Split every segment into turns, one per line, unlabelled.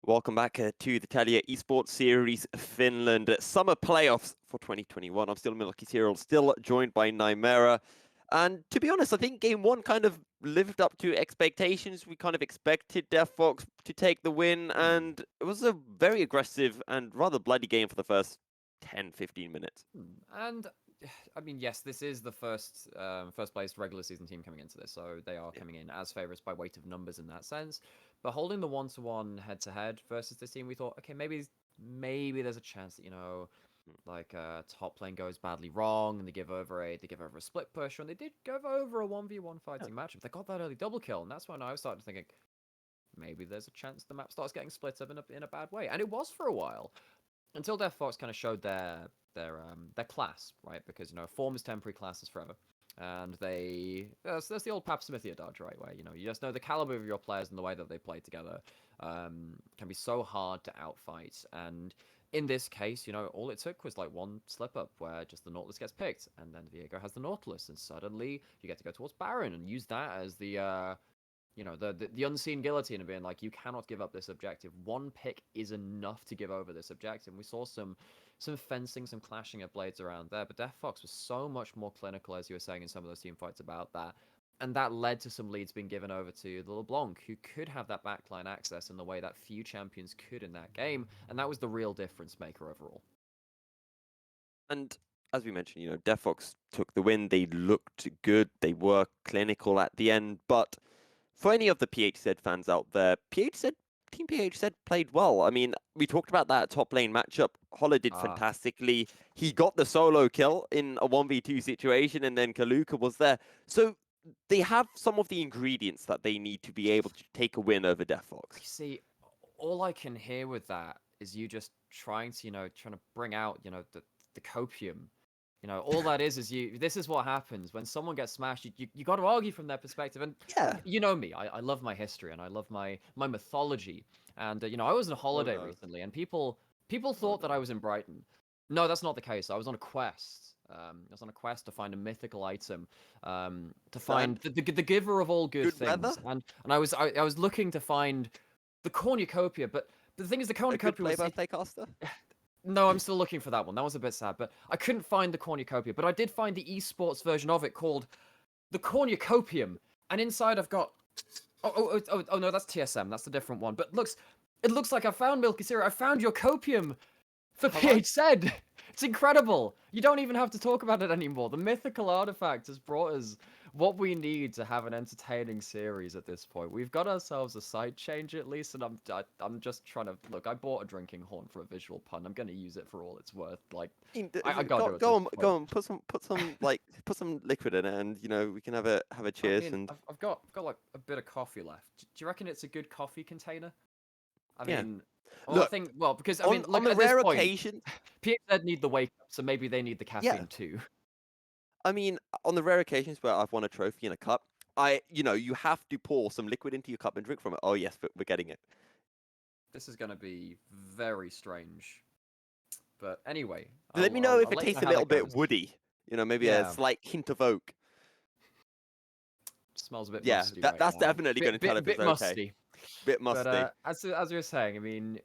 Welcome back to the Telia Esports Series Finland Summer Playoffs for 2021. I'm still Milky Cyril, still joined by Nymera. And to be honest, I think Game 1 kind of lived up to expectations. We kind of expected DeftFox to take the win, and it was a very aggressive and rather bloody game for the first 10-15 minutes.
And I mean, yes, this is the first place regular season team coming into this, so they are coming in as favorites by weight of numbers in that sense. But holding the 1-to-1 head-to-head versus this team, we thought, okay, maybe there's a chance that like top lane goes badly wrong and they give over a split push, and they did go over a 1v1 fighting match. But they got that early double kill, and that's when I started thinking maybe there's a chance the map starts getting split up in a bad way, and it was for a while until DeftFox kind of showed their class, right? Because form is temporary, class is forever, and that's the old Pap Smithia dodge, right? Where you just know the caliber of your players and the way that they play together can be so hard to outfight. And in this case, all it took was like one slip up where just the Nautilus gets picked, and then Viego has the Nautilus, and suddenly you get to go towards Baron and use that as the unseen guillotine of being like, you cannot give up this objective. One pick is enough to give over this objective. And we saw some fencing, some clashing of blades around there, but DeftFox was so much more clinical, as you were saying in some of those team fights about that. And that led to some leads being given over to the LeBlanc, who could have that backline access in the way that few champions could in that game. And that was the real difference maker overall.
And as we mentioned, DeftFox took the win. They looked good. They were clinical at the end, but for any of the PHZ fans out there, Team PHZ played well. I mean, we talked about that top lane matchup. Holler did fantastically. He got the solo kill in a 1v2 situation, and then Kaluka was there. So they have some of the ingredients that they need to be able to take a win over DeftFox.
You see, all I can hear with that is you just trying to bring out, the copium. All that is this is what happens when someone gets smashed. You got to argue from their perspective. And
Yeah.
you know me, I love my history and I love my mythology. And I was on a holiday recently, and people thought that I was in Brighton. No, that's not the case. I was on a quest. I was on a quest to find a mythical item, to find the giver of all good things.
Weather?
And I was looking to find the cornucopia, but the thing is, the cornucopia was
Playcaster?
no, I'm still looking for that one. That was a bit sad, but I couldn't find the cornucopia. But I did find the esports version of it called the cornucopium, and inside I've got oh no, that's TSM. That's a different one. But it looks like I found Milky Syrup. I found your copium for PHZ. It's incredible. You don't even have to talk about it anymore. The mythical artifact has brought us what we need to have an entertaining series at this point. We've got ourselves a side change at least, and I'm just trying to look. I bought a drinking horn for a visual pun. I'm going to use it for all it's worth. Like, I gotta
go on, put some liquid in it, and we can have a cheers. And
I've got like a bit of coffee left. Do you reckon it's a good coffee container? I mean,
look,
I think, well, because I
on,
mean, look,
on the
at
rare
this point,
occasion,
PHZ need the wake up, so maybe they need the caffeine too.
I mean, on the rare occasions where I've won a trophy in a cup, you have to pour some liquid into your cup and drink from it. Oh yes, we're getting it.
This is going to be very strange. But anyway,
let me know if it tastes a little bit woody. Maybe a slight hint of oak.
Smells a bit musty.
Yeah, that's definitely going to tell if it's okay.
Musty.
Bit musty.
But as we were saying, I mean,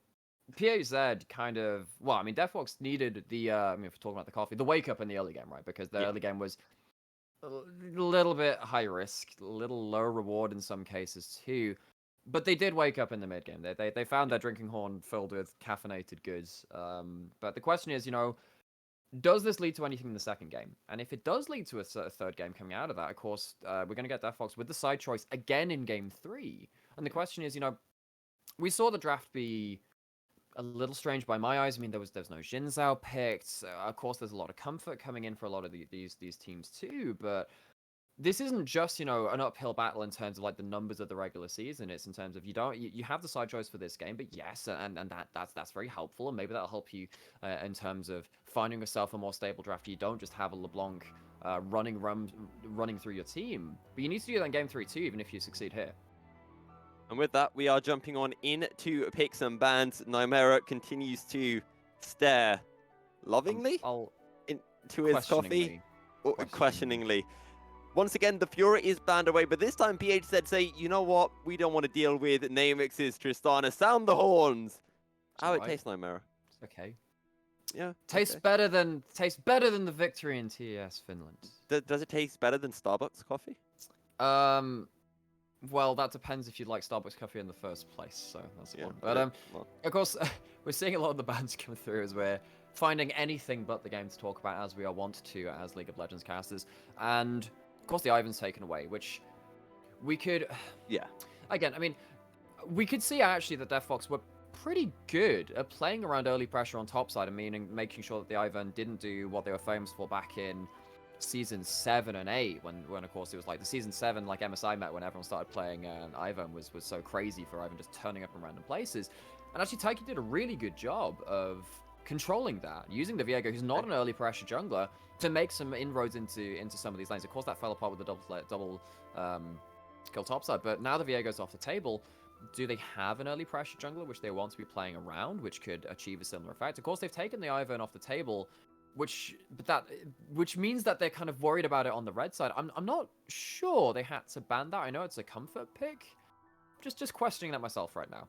PHZ kind of, well, I mean, DeftFox needed the, I mean, if we're talking about the coffee, the wake up in the early game, right? Because the early game was a little bit high risk, a little low reward in some cases too. But they did wake up in the mid game. They found their drinking horn filled with caffeinated goods. But the question is, does this lead to anything in the second game? And if it does lead to a third game coming out of that, of course, we're going to get DeftFox with the side choice again in game 3. And the question is, we saw the draft be a little strange by my eyes. I mean, there's no Xin Zhao picked. Of course, there's a lot of comfort coming in for a lot of these teams too. But this isn't just an uphill battle in terms of like the numbers of the regular season. It's in terms of you have the side choice for this game, but yes, and that's very helpful, and maybe that'll help you in terms of finding yourself a more stable draft. You don't just have a LeBlanc running through your team, but you need to do that in game 3 too, even if you succeed here.
And with that, we are jumping on into picks and bans. Nymera continues to stare lovingly into his coffee. Questioningly. Once again, the Fury is banned away, but this time PHZ say, you know what? We don't want to deal with Namex's Tristana. Sound the horns. How it tastes, Nightmare?
It's okay.
Yeah.
Tastes
okay.
better than the victory in TES Finland.
Does it taste better than Starbucks coffee?
Well, that depends if you like Starbucks coffee in the first place, so that's the one. But
well.
of course, we're seeing a lot of the bans come through as we're finding anything but the game to talk about, as we are wont to as League of Legends casters. And of course, the Ivan's taken away, which we could.
Yeah.
Again, I mean, we could see actually that DeftFox were pretty good at playing around early pressure on topside, and meaning making sure that the Ivan didn't do what they were famous for back in season 7 and 8, when of course it was like the season 7, like MSI met, when everyone started playing Ivan was so crazy for Ivan just turning up in random places. And actually Taiki did a really good job of controlling that, using the Viego, who's not an early pressure jungler, to make some inroads into some of these lanes. Of course that fell apart with the double kill topside, but now the Viego's off the table. Do they have an early pressure jungler which they want to be playing around, which could achieve a similar effect? Of course they've taken the Ivan off the table, which means that they're kind of worried about it on the red side. I'm not sure they had to ban that. I know it's a comfort pick. Just questioning that myself right now.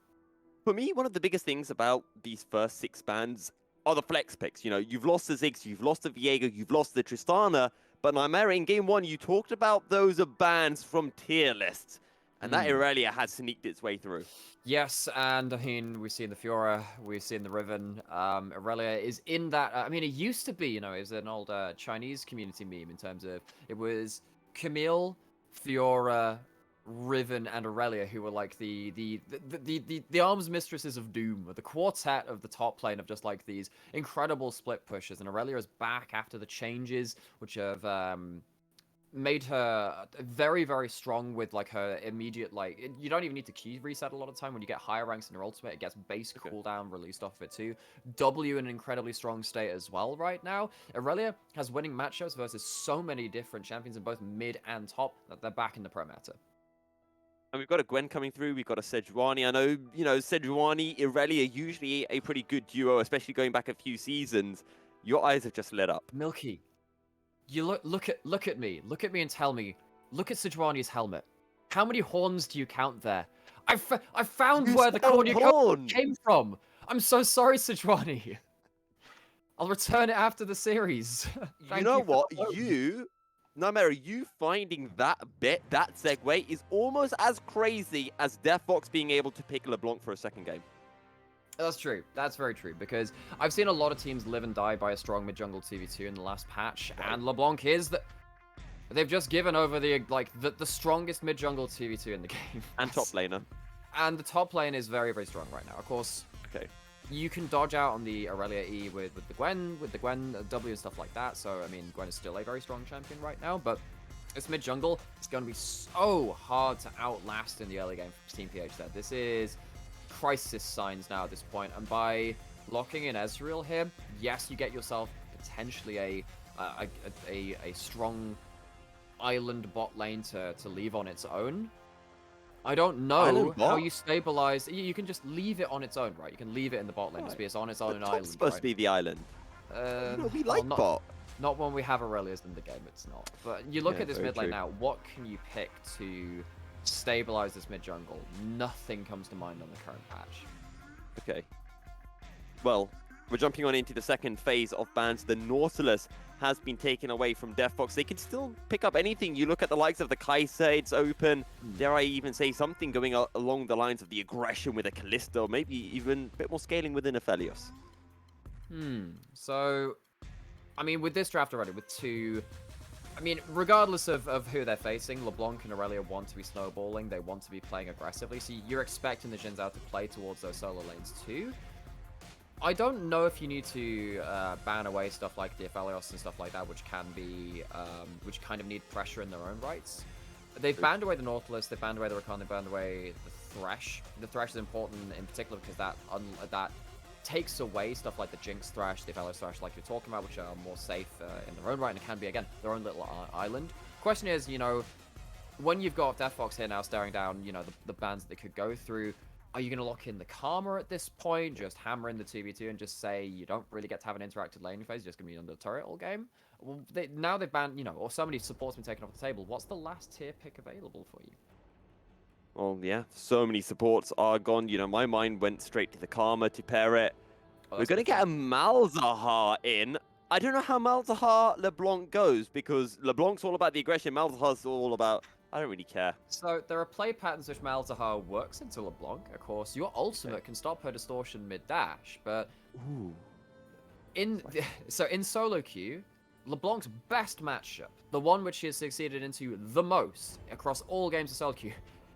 For me, one of the biggest things about these first 6 bans are the flex picks. You know, you've lost the Ziggs, you've lost the Viego, you've lost the Tristana, but Nightmare, in game 1, you talked about those bans from tier lists, and that Irelia has sneaked its way through.
Yes, and I mean, we've seen the Fiora, we've seen the Riven. Irelia is in that. I mean, it used to be, you know, it was an old Chinese community meme in terms of it was Camille, Fiora, Riven, and Irelia who were like the arms mistresses of doom, the quartet of the top lane of just like these incredible split pushes. And Irelia is back after the changes, which have made her very, very strong with like her immediate, like, you don't even need to key reset a lot of time. When you get higher ranks in her ultimate, it gets base cooldown released off of it too. W in an incredibly strong state as well right now. Irelia has winning matchups versus so many different champions in both mid and top that they're back in the pro meta.
And we've got a Gwen coming through, we've got a Sejuani. I know, you know, Sejuani, Irelia, usually a pretty good duo, especially going back a few seasons. Your eyes have just lit up.
Milky, you look at me and tell me, look at Sejuani's helmet. How many horns do you count there? I found where the cornucopia came from. I'm so sorry, Sejuani. I'll return it after the series.
You know what? Nightmare, you finding that bit, that segue, is almost as crazy as DeftFox being able to pick LeBlanc for a second game.
That's true. That's very true, because I've seen a lot of teams live and die by a strong mid-jungle 2v2 in the last patch, and LeBlanc is the... They've just given over the strongest mid-jungle 2v2 in the game.
And top laner.
And the top lane is very, very strong right now. Of course, you can dodge out on the Irelia E with the Gwen W and stuff like that, so, I mean, Gwen is still a very strong champion right now, but this mid-jungle is going to be so hard to outlast in the early game for Team PHZ. This is crisis signs now at this point, and by locking in Ezreal here, yes, you get yourself potentially a strong island bot lane to leave on its own. I don't know how you stabilize. You can just leave it on its own, right? You can leave it in the bot lane, just be it's on its own island.
It's supposed to be the island. We like bot.
Not when we have Aurelius in the game, it's not. But you look at this mid lane now, what can you pick to stabilize this mid jungle? Nothing comes to mind on the current patch. Okay.
Well, we're jumping on into the second phase of bans. The Nautilus has been taken away from DeftFox. They can still pick up anything. You look at the likes of the Kai'Sa, it's open. Dare I even say something going along the lines of the aggression with a Callisto, maybe even a bit more scaling within Aphelios.
So, I mean, with this draft already, with two... I mean, regardless of who they're facing, LeBlanc and Irelia want to be snowballing. They want to be playing aggressively. So you're expecting the Xin Zhao to play towards those solo lanes too. I don't know if you need to ban away stuff like the Aphelios and stuff like that, which can be, which kind of need pressure in their own rights. They've banned away the Nautilus, they've banned away the Rakan, they've banned away the Thresh. The Thresh is important in particular because that takes away stuff like the Jinx Thresh, the Aphelios Thresh, like you're talking about, which are more safe in their own right, and it can be, again, their own little island. Question is, you know, when you've got DeftFox here now staring down, you know, the bans that they could go through, Are you going to lock in the Karma at this point? Just hammer in the 2v2 and just say you don't really get to have an interactive laning phase, you're just going to be under the turret all game? Well, now they've banned, or so many support's been taken off the table. What's the last tier pick available for you?
Well, yeah, so many supports are gone. My mind went straight to the Karma to pair it.
Oh,
We're going to get a Malzahar in. I don't know how Malzahar LeBlanc goes, because LeBlanc's all about the aggression, Malzahar's all about... I don't really care.
So there are play patterns which Malzahar works into LeBlanc. Of course, your ultimate can stop her distortion mid-dash, but...
Ooh.
in solo queue, LeBlanc's best matchup, the one which he has succeeded into the most across all games of solo queue,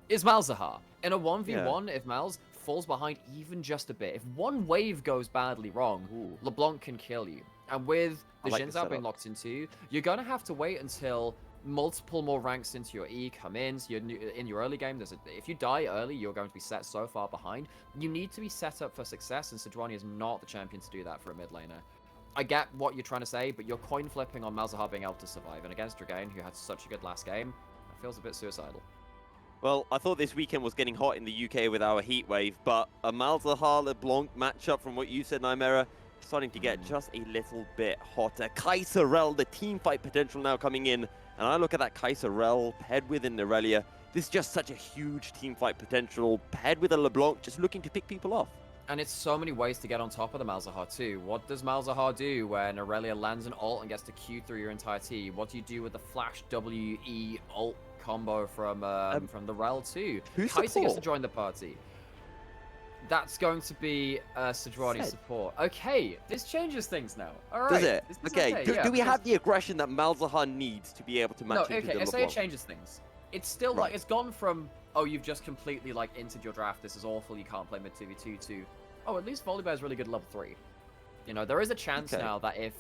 is Malzahar. In a 1v1, if Malz falls behind even just a bit, if one wave goes badly wrong, LeBlanc can kill you. And with the Xin Zhao being locked into, you're going to have to wait until multiple more ranks into your E come in. So in your early game, if you die early, you're going to be set so far behind. You need to be set up for success, and Sejuani is not the champion to do that for a mid laner. I get what you're trying to say, but you're coin flipping on Malzahar being able to survive. And against Dragain, who had such a good last game, that feels a bit suicidal.
Well, I thought this weekend was getting hot in the UK with our heat wave, but a Malzahar LeBlanc matchup, from what you said, Nymera, starting to get just a little bit hotter. Kai'Sa, the team fight potential now coming in, and I look at that Kai'Sa paired with an Irelia. This is just such a huge team fight potential, paired with a LeBlanc, just looking to pick people off.
And it's so many ways to get on top of the Malzahar too. What does Malzahar do when Irelia lands an ult and gets to Q through your entire team? What do you do with the flash WE ult combo from the Rel too? Kai'Sa gets to join the party. That's going to be Sejuani support. Okay, this changes things now. All right.
Does it?
Okay.
Do we have the aggression that Malzahar needs to be able to match into the LeBlanc?
Say it changes things. It's still like, it's gone from, oh, you've just completely like entered your draft, this is awful, you can't play mid 2v2, to, oh, at least Volibear is really good at level 3. There is a chance now that if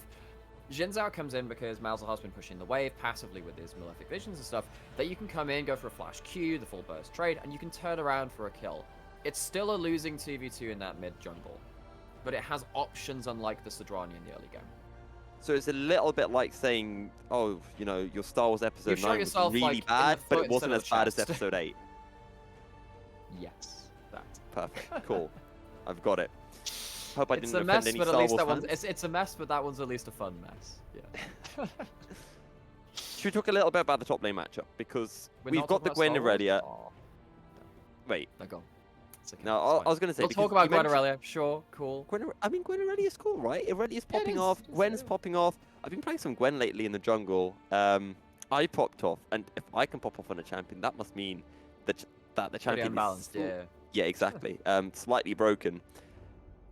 Xin Zhao comes in, because Malzahar's been pushing the wave passively with his Malefic Visions and stuff, that you can come in, go for a flash Q, the full burst trade, and you can turn around for a kill. It's still a losing 2v2 in that mid jungle, but it has options unlike the Sejuani in the early game.
So it's a little bit like saying, oh, your Star Wars Episode 9 was really
like,
bad, but it wasn't as bad as Episode 8.
Yes, that.
Perfect, cool. I've got it. Hope I didn't offend any
but
Star
at least
Wars
that
fans.
one's, it's a mess, but that one's at least a fun mess. Yeah.
Should we talk a little bit about the top lane matchup? Because we've got the Gwen Irelia.
Oh.
Wait.
They're gone. Okay,
no, I was going to say...
We'll talk about Gwen Irelia. Sure, cool.
Gwen Irelia's cool, right? Irelia's popping off. Gwen's popping off. I've been playing some Gwen lately in the jungle. I popped off, and if I can pop off on a champion, that must mean that the champion
unbalanced,
is...
yeah.
Yeah, exactly. Slightly broken.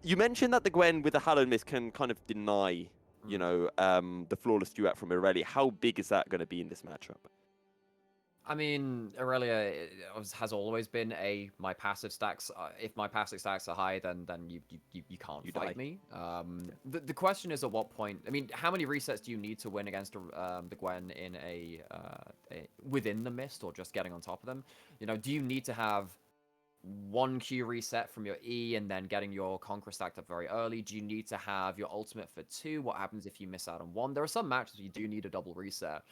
You mentioned that the Gwen with the Hallowed Mist can kind of deny, the flawless duet from Irelia. How big is that going to be in this matchup?
I mean, Irelia has always been my passive stacks. If my passive stacks are high, then you can't fight me. The question is, at what point? I mean, how many resets do you need to win against the Gwen in within the mist, or just getting on top of them? Do you need to have one Q reset from your E and then getting your Conqueror stacked up very early? Do you need to have your ultimate for 2? What happens if you miss out on 1? There are some matches where you do need a double reset.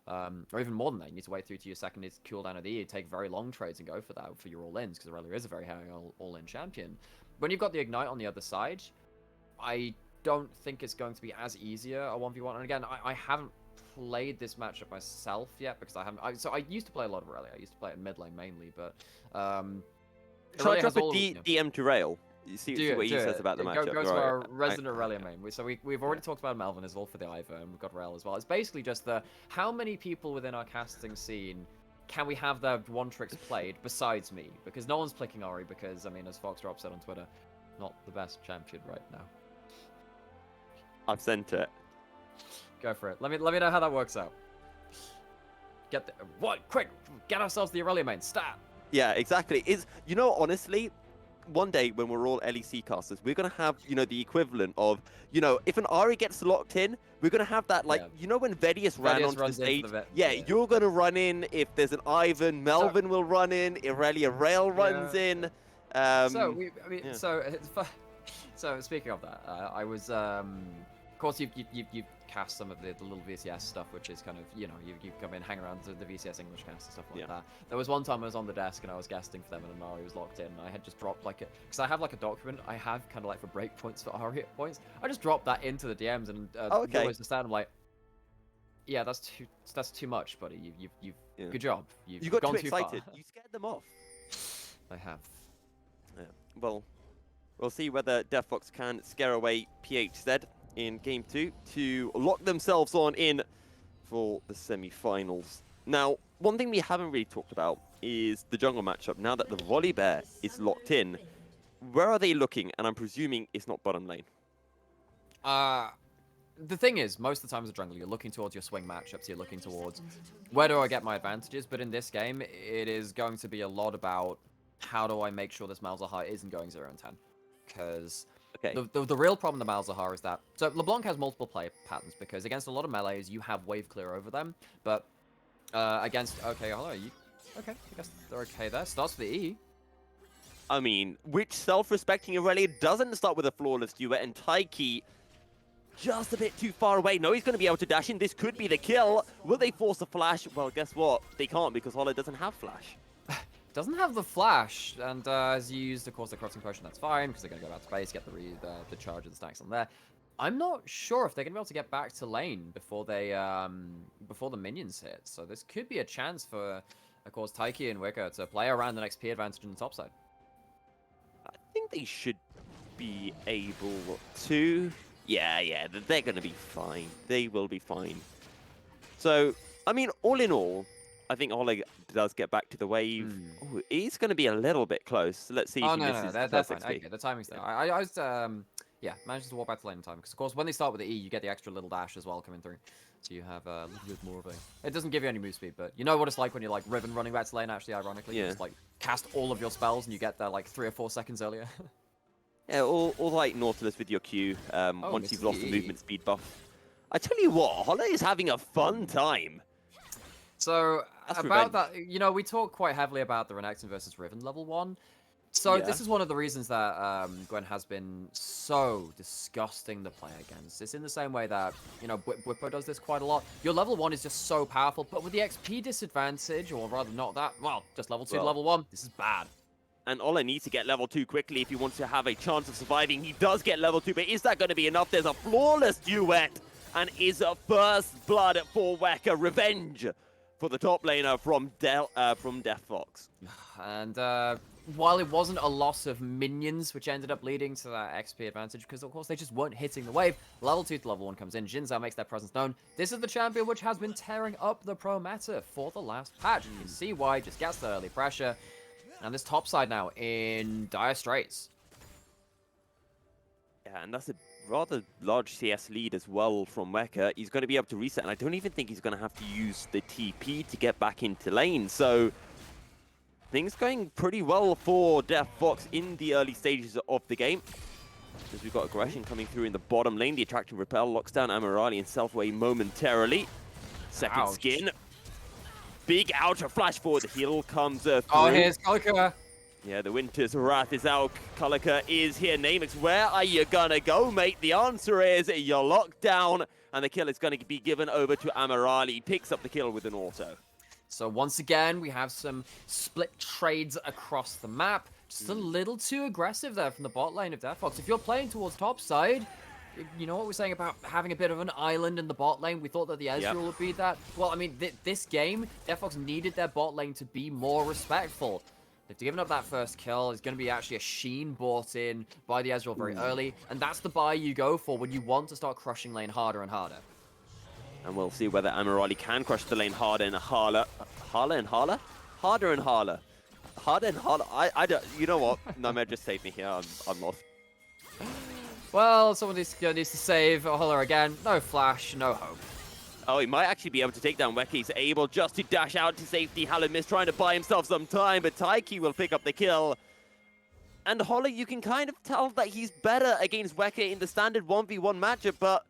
Or even more than that, you need to wait through to your second cooldown of the E, take very long trades and go for that for your all-ins, because Irelia is a very high all-in champion. When you've got the Ignite on the other side, I don't think it's going to be as easier a 1v1. And again, I haven't played this matchup myself yet, because so I used to play a lot of Irelia. I used to play it in mid lane mainly, but
Shall I drop a DM to Rail? You see what he says about the matchup.
Go to our resident Irelia main. So we've already talked about Melvin as well for the Ivor, and we've got Rail as well. It's basically just how many people within our casting scene can we have their one tricks played besides me? Because no one's picking Ori, because, I mean, as Foxdrop said on Twitter, not the best champion right now.
I've sent it.
Go for it. Let me know how that works out. Quick! Get ourselves the Irelia main. Stat!
Yeah, exactly. Honestly, one day when we're all LEC casters, we're going to have, the equivalent of, if an Ari gets locked in, we're going to have that, like, when Vedius ran onto the stage? You're going to run in. If there's an Ivan, Melvin will run in. Irelia Rail runs in.
So speaking of that, I was Of course, you've cast some of the little VCS stuff, which is kind of, you come in, hang around to the VCS English cast and stuff like that. There was one time I was on the desk and I was guesting for them and Amari was locked in and I had just dropped because I have like a document I have kind of like for break points for Ari at points. I just dropped that into the DMs and
okay.
was just down. I'm like, yeah, that's too much, buddy. Good job.
You got
gone
too
too
excited.
far.
You scared them off.
I have.
Yeah. Well, we'll see whether DeftFox can scare away PHZ in Game 2 to lock themselves on in for the semi-finals. Now, one thing we haven't really talked about is the jungle matchup. Now that the Volley Bear is locked in, where are they looking? And I'm presuming it's not bottom lane.
The thing is, most of the time as a jungler, you're looking towards your swing matchups, you're looking towards where do I get my advantages, but in this game, it is going to be a lot about how do I make sure this Malzahar isn't going 0 and 10. Because the real problem with the Malzahar is that, so LeBlanc has multiple play patterns, because against a lot of melees, you have wave clear over them, but against, okay, hello, okay, I guess they're okay there, starts with the E.
I mean, which self-respecting Aurelia doesn't start with a flawless duet, and Taiki just a bit too far away. No, he's going to be able to dash in. This could be the kill. Will they force a flash? Well, guess what? They can't because Hollow doesn't have flash.
Doesn't have the flash, and as you used, of course, the crossing potion, that's fine, because they're going to go back to base, get the charge of the stacks on there. I'm not sure if they're going to be able to get back to lane before they before the minions hit. So this could be a chance for, of course, Taiki and Wicker to play around the XP advantage in the top side.
I think they should be able to. Yeah, they're going to be fine. They will be fine. So, I mean, all in all, I think Oleg does get back to the wave. Oh, he's going to be a little bit close. Let's see if he misses the
that's
first
fine.
XP.
Okay, the timing's there. I was, managed to walk back to lane in time. Because, of course, when they start with the E, you get the extra little dash as well coming through. So you have a little bit more of a... It doesn't give you any move speed, but you know what it's like when you're, like, Riven running back to lane, actually, ironically. You just, like, cast all of your spells and you get there, like, 3 or 4 seconds earlier.
Yeah, or like Nautilus with your Q, once you've lost the
E.
movement speed buff. I tell you what, Hollow is having a fun time.
So,
That's
about
revenge.
that, you know, we talk quite heavily about the Renekton versus Riven level 1. So, this is one of the reasons that Gwen has been so disgusting to play against. It's in the same way that, you know, Whippo does this quite a lot. Your level 1 is just so powerful, but with the XP disadvantage, or rather not that, well, just level 2 to level 1, this is bad.
And Ola needs to get level 2 quickly if he wants to have a chance of surviving. He does get level 2, but is that going to be enough? There's a flawless duet, and is a first blood for Weka. Revenge for the top laner from DeftFox.
And while it wasn't a loss of minions, which ended up leading to that XP advantage, because of course they just weren't hitting the wave, level 2 to level 1 comes in, Jinzhou makes their presence known. This is the champion which has been tearing up the pro meta for the last patch. You can see why, just gets the early pressure. And this top side now in dire straits.
Yeah, and that's a rather large CS lead as well from Weka. He's going to be able to reset, and I don't even think he's going to have to use the TP to get back into lane. So things going pretty well for DeftFox in the early stages of the game. As we've got aggression coming through in the bottom lane. The Attraction Repel locks down Amirali and Selfway momentarily. Second skin. Big outer flash forward. The heal comes through.
Oh, here's Kalika.
Yeah, the Winter's Wrath is out. Kalika is here. Namex, where are you gonna go, mate? The answer is you're locked down, and the kill is going to be given over to Amirali. He picks up the kill with an auto.
So once again, we have some split trades across the map. Just a little too aggressive there from the bot lane of DeftFox. If you're playing towards top side, you know what we're saying about having a bit of an island in the bot lane? We thought that the Ezreal would be that. Well, I mean, this game, DeftFox needed their bot lane to be more respectful. They've given up that first kill. There's going to be actually a Sheen bought in by the Ezreal very early. And that's the buy you go for when you want to start crushing lane harder and harder.
And we'll see whether Amirali can crush the lane harder and harder. Harder and harder? Harder and harder. Harder and harder. I don't... You know what? Nightmare just saved me here. I'm lost.
Well, someone needs to save Holler again. No flash, no hope.
Oh, he might actually be able to take down Weka. He's able just to dash out to safety. Hallow trying to buy himself some time, but Taiki will pick up the kill. And Holler, you can kind of tell that he's better against Weka in the standard 1v1 matchup, but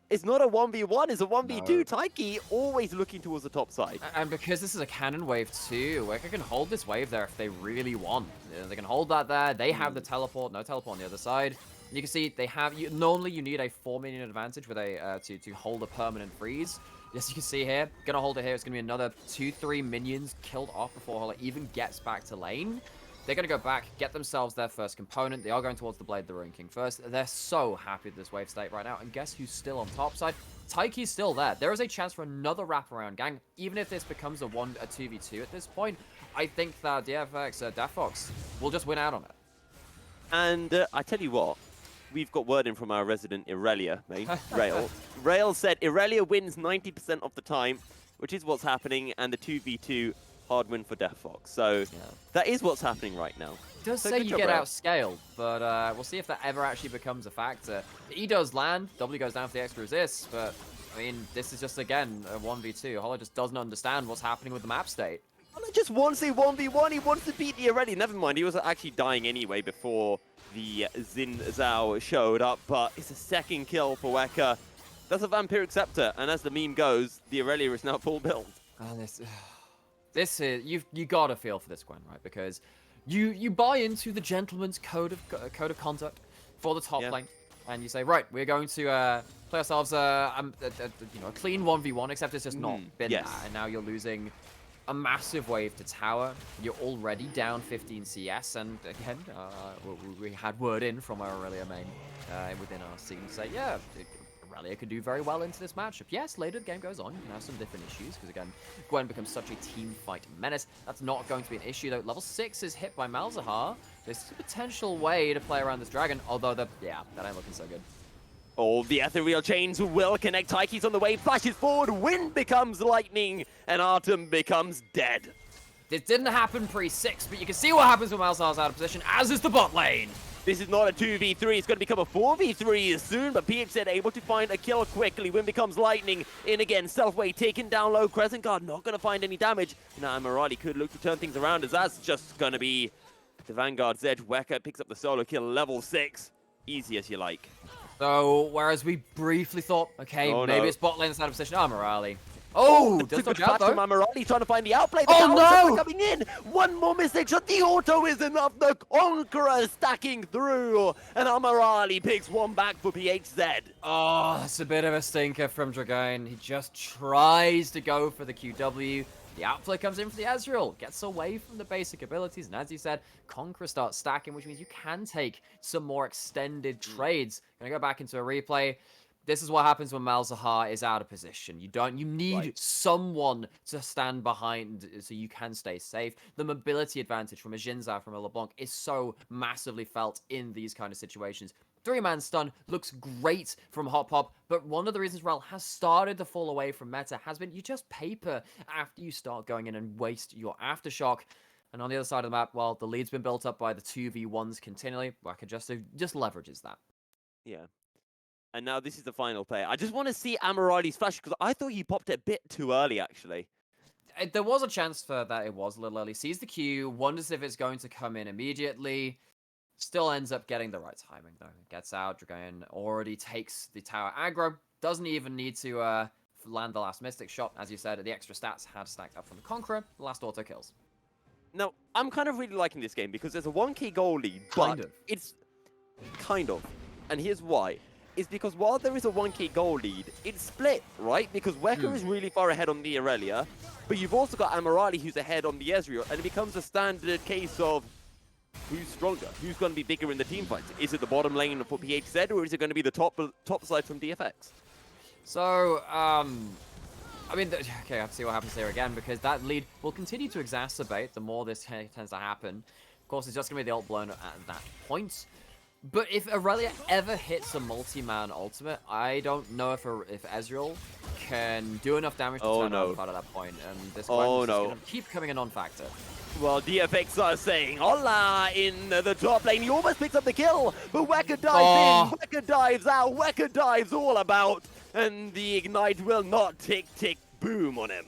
it's not a 1v1, it's a 1v2. No. Taiki always looking towards the top side.
And because this is a cannon wave too, Weka can hold this wave there if they really want. They can hold that there. They have the teleport, no teleport on the other side. You can see they have, normally you need a 4 minion advantage with a, to hold a permanent freeze. As you can see here, gonna hold it here. It's gonna be another 2-3 minions killed off before Holler even gets back to lane. They're going to go back, get themselves their first component. They are going towards the Blade of the Ruin King first. They're so happy with this wave state right now. And guess who's still on top side? Taiki's still there. There is a chance for another wraparound gang. Even if this becomes a 2v2 at this point, I think that DeftFox, DeftFox will just win out on it.
And I tell you what, we've got word in from our resident Irelia, mate, Rail. Rail said Irelia wins 90% of the time, which is what's happening, and the 2v2 hard win for DeftFox. So that is what's happening right now.
It does say you get outscaled, but we'll see if that ever actually becomes a factor. The E does land, W goes down for the extra resist, but I mean, this is just, again, a 1v2. Holler just doesn't understand what's happening with the map state.
Holler just wants a 1v1, he wants to beat the Irelia. Never mind, he was actually dying anyway before the Xin Zhao showed up, but it's a second kill for Weka. That's a Vampiric Scepter, and as the meme goes, the Irelia is now full build.
This is, you gotta feel for this, Gwen, right? Because you buy into the gentleman's code of conduct for the top lane, and you say, right, we're going to play ourselves a clean 1v1, except it's just not been that, and now you're losing a massive wave to tower. You're already down 15 CS, and again, we had word in from our Aurelia main within our scene to say, yeah, Aurelia could do very well into this matchup. Yes, later the game goes on, you can have some different issues, because again, Gwen becomes such a team fight menace. That's not going to be an issue, though. Level 6 is hit by Malzahar. This is a potential way to play around this dragon, although, that ain't looking so good.
Oh, the ethereal chains will connect. Taiki's on the way, flashes forward, wind becomes lightning, and Artem becomes dead.
This didn't happen pre-6, but you can see what happens when Malzahar's out of position, as is the bot lane.
This is not a 2v3, it's going to become a 4v3 soon, but PHZ able to find a kill quickly. Wind becomes lightning, in again, Selfway taken down low, Crescent Guard not going to find any damage. Now Amirali could look to turn things around, as that's just going to be the Vanguard's edge. Weka picks up the solo kill, level 6. Easy as you like.
So, whereas we briefly thought, okay, maybe it's bot lane that's out of position. Amirali.
Oh,
does
good
touch out, though.
from Amirali trying to find the outplay. The
no!
coming in. One more mistake shot. The auto is enough. The Conqueror stacking through. And Amirali picks one back for PHZ.
Oh, that's a bit of a stinker from Dragon. He just tries to go for the QW. The outplay comes in for the Ezreal, gets away from the basic abilities, and as you said, Conqueror starts stacking, which means you can take some more extended trades. Gonna go back into a replay. This is what happens when Malzahar is out of position. You need someone to stand behind so you can stay safe. The mobility advantage from a Xin Zhao, from a LeBlanc, is so massively felt in these kind of situations. 3-man stun looks great from Hop Pop, but one of the reasons Rel has started to fall away from meta has been you just paper after you start going in and waste your Aftershock. And on the other side of the map, well, the lead's been built up by the 2v1s continually. Weka just leverages that.
Yeah. And now this is the final play. I just want to see Amirali's flash, because I thought he popped it a bit too early, actually.
There was a chance for that it was a little early. Sees the Q, wonders if it's going to come in immediately. Still ends up getting the right timing, though. Gets out, Dragon already takes the tower aggro. Doesn't even need to land the last Mystic shot. As you said, the extra stats had stacked up from the Conqueror. The last auto kills.
Now, I'm kind of really liking this game, because there's a 1k goal lead, but it's kind of. And here's why. Is because while there is a 1k goal lead, it's split, right? Because Weka is really far ahead on the Aurelia, but you've also got Amirali who's ahead on the Ezreal, and it becomes a standard case of who's stronger, who's going to be bigger in the team fights. Is it the bottom lane for PHZ, or is it going to be the top side from DFX?
So, I mean, okay, I have to see what happens here again, because that lead will continue to exacerbate the more this tends to happen. Of course, it's just going to be the ult blown at that point. But if Aurelia ever hits a multi-man ultimate, I don't know if Ezreal can do enough damage to turn around the fight at that point. And this is going to keep coming a non-factor.
Well, DFX are saying, hola, in the top lane. He almost picks up the kill, but Weka dives in, Weka dives out, Weka dives all about, and the Ignite will not tick, boom on him.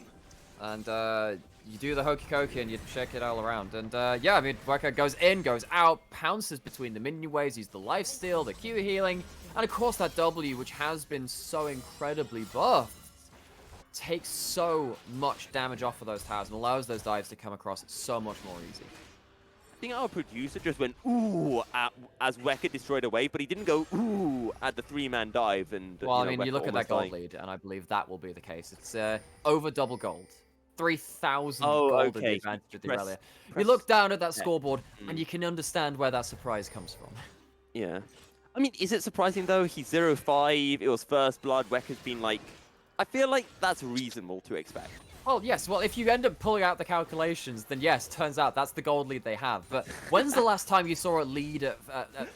And, you do the hokey cokey and you check it all around. And yeah, I mean, Weka goes in, goes out, pounces between the minion waves, uses the lifesteal, the Q healing, and of course that W, which has been so incredibly buffed, takes so much damage off of those towers and allows those dives to come across so much more easy.
think our producer just went ooh as Weka destroyed a wave, but he didn't go ooh at the 3-man dive, and
Well, I mean, you
Weka
look at that
almost
gold
dying.
lead, and I believe that will be the case. It's over double gold. 3,000
Oh,
gold in the
okay.
advantage
He
of the Aurelia. You look
press
down at that
X.
scoreboard, and
Mm,
you can understand where that surprise comes from.
yeah. I mean, is it surprising though? He's 0-5. It was first blood. Weka's been like, I feel like that's reasonable to expect.
Well, yes, well, if you end up pulling out the calculations, then yes, turns out that's the gold lead they have. But when's the last time you saw a lead at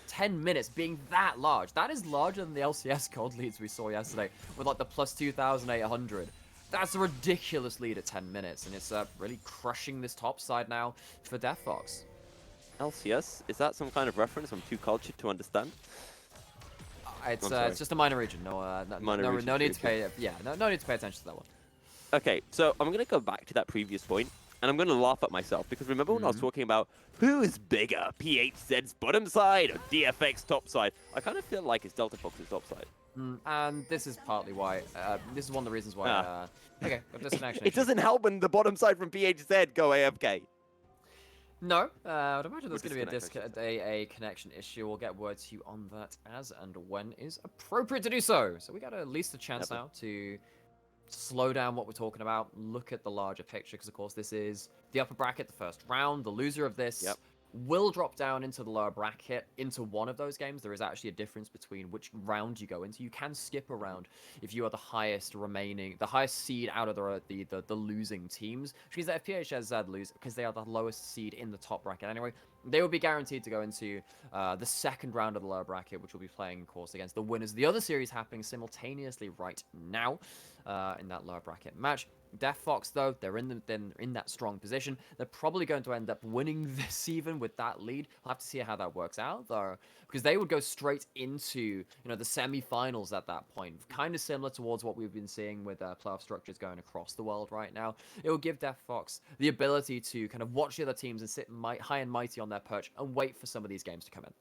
10 minutes being that large? That is larger than the LCS gold leads we saw yesterday, with like the plus 2,800. That's a ridiculous lead at 10 minutes, and it's really crushing this top side now for DeftFox.
LCS? Is that some kind of reference? I'm too cultured to understand. I'm sorry.
It's just a minor region. No,
Minor region
no need to
future.
pay. Yeah, no need to pay attention to that one.
Okay, so I'm going to go back to that previous point, and I'm going to laugh at myself, because remember when I was talking about who is bigger, PHZ's bottom side or DFX top side? I kind of feel like it's DeftFox's top side.
And this is partly why. This is one of the reasons why.
Ah.
Okay, got disconnection
It
issue.
doesn't help when the bottom side from PHZ go AFK.
No, I'd imagine there's
Or
going to be
disconnect, I should
a connection issue. We'll get word to you on that as and when is appropriate to do so. So we got at least a chance
Never.
now to slow down what we're talking about, look at the larger picture, because of course this is the upper bracket, the first round. The loser of this
Yep.
will drop down into the lower bracket, into one of those games. There is actually a difference between which round you go into. You can skip a round if you are the highest seed out of the losing teams, which means that if PHZ lose, because they are the lowest seed in the top bracket anyway, they will be guaranteed to go into the second round of the lower bracket, which will be playing, of course, against the winners of the other series happening simultaneously right now in that lower bracket match. DeftFox, though, they're in that strong position. They're probably going to end up winning this even with that lead. I'll have to see how that works out, though, because they would go straight into the semi-finals at that point. Kind of similar towards what we've been seeing with playoff structures going across the world right now. It will give DeftFox the ability to kind of watch the other teams and sit high and mighty on their perch and wait for some of these games to come in.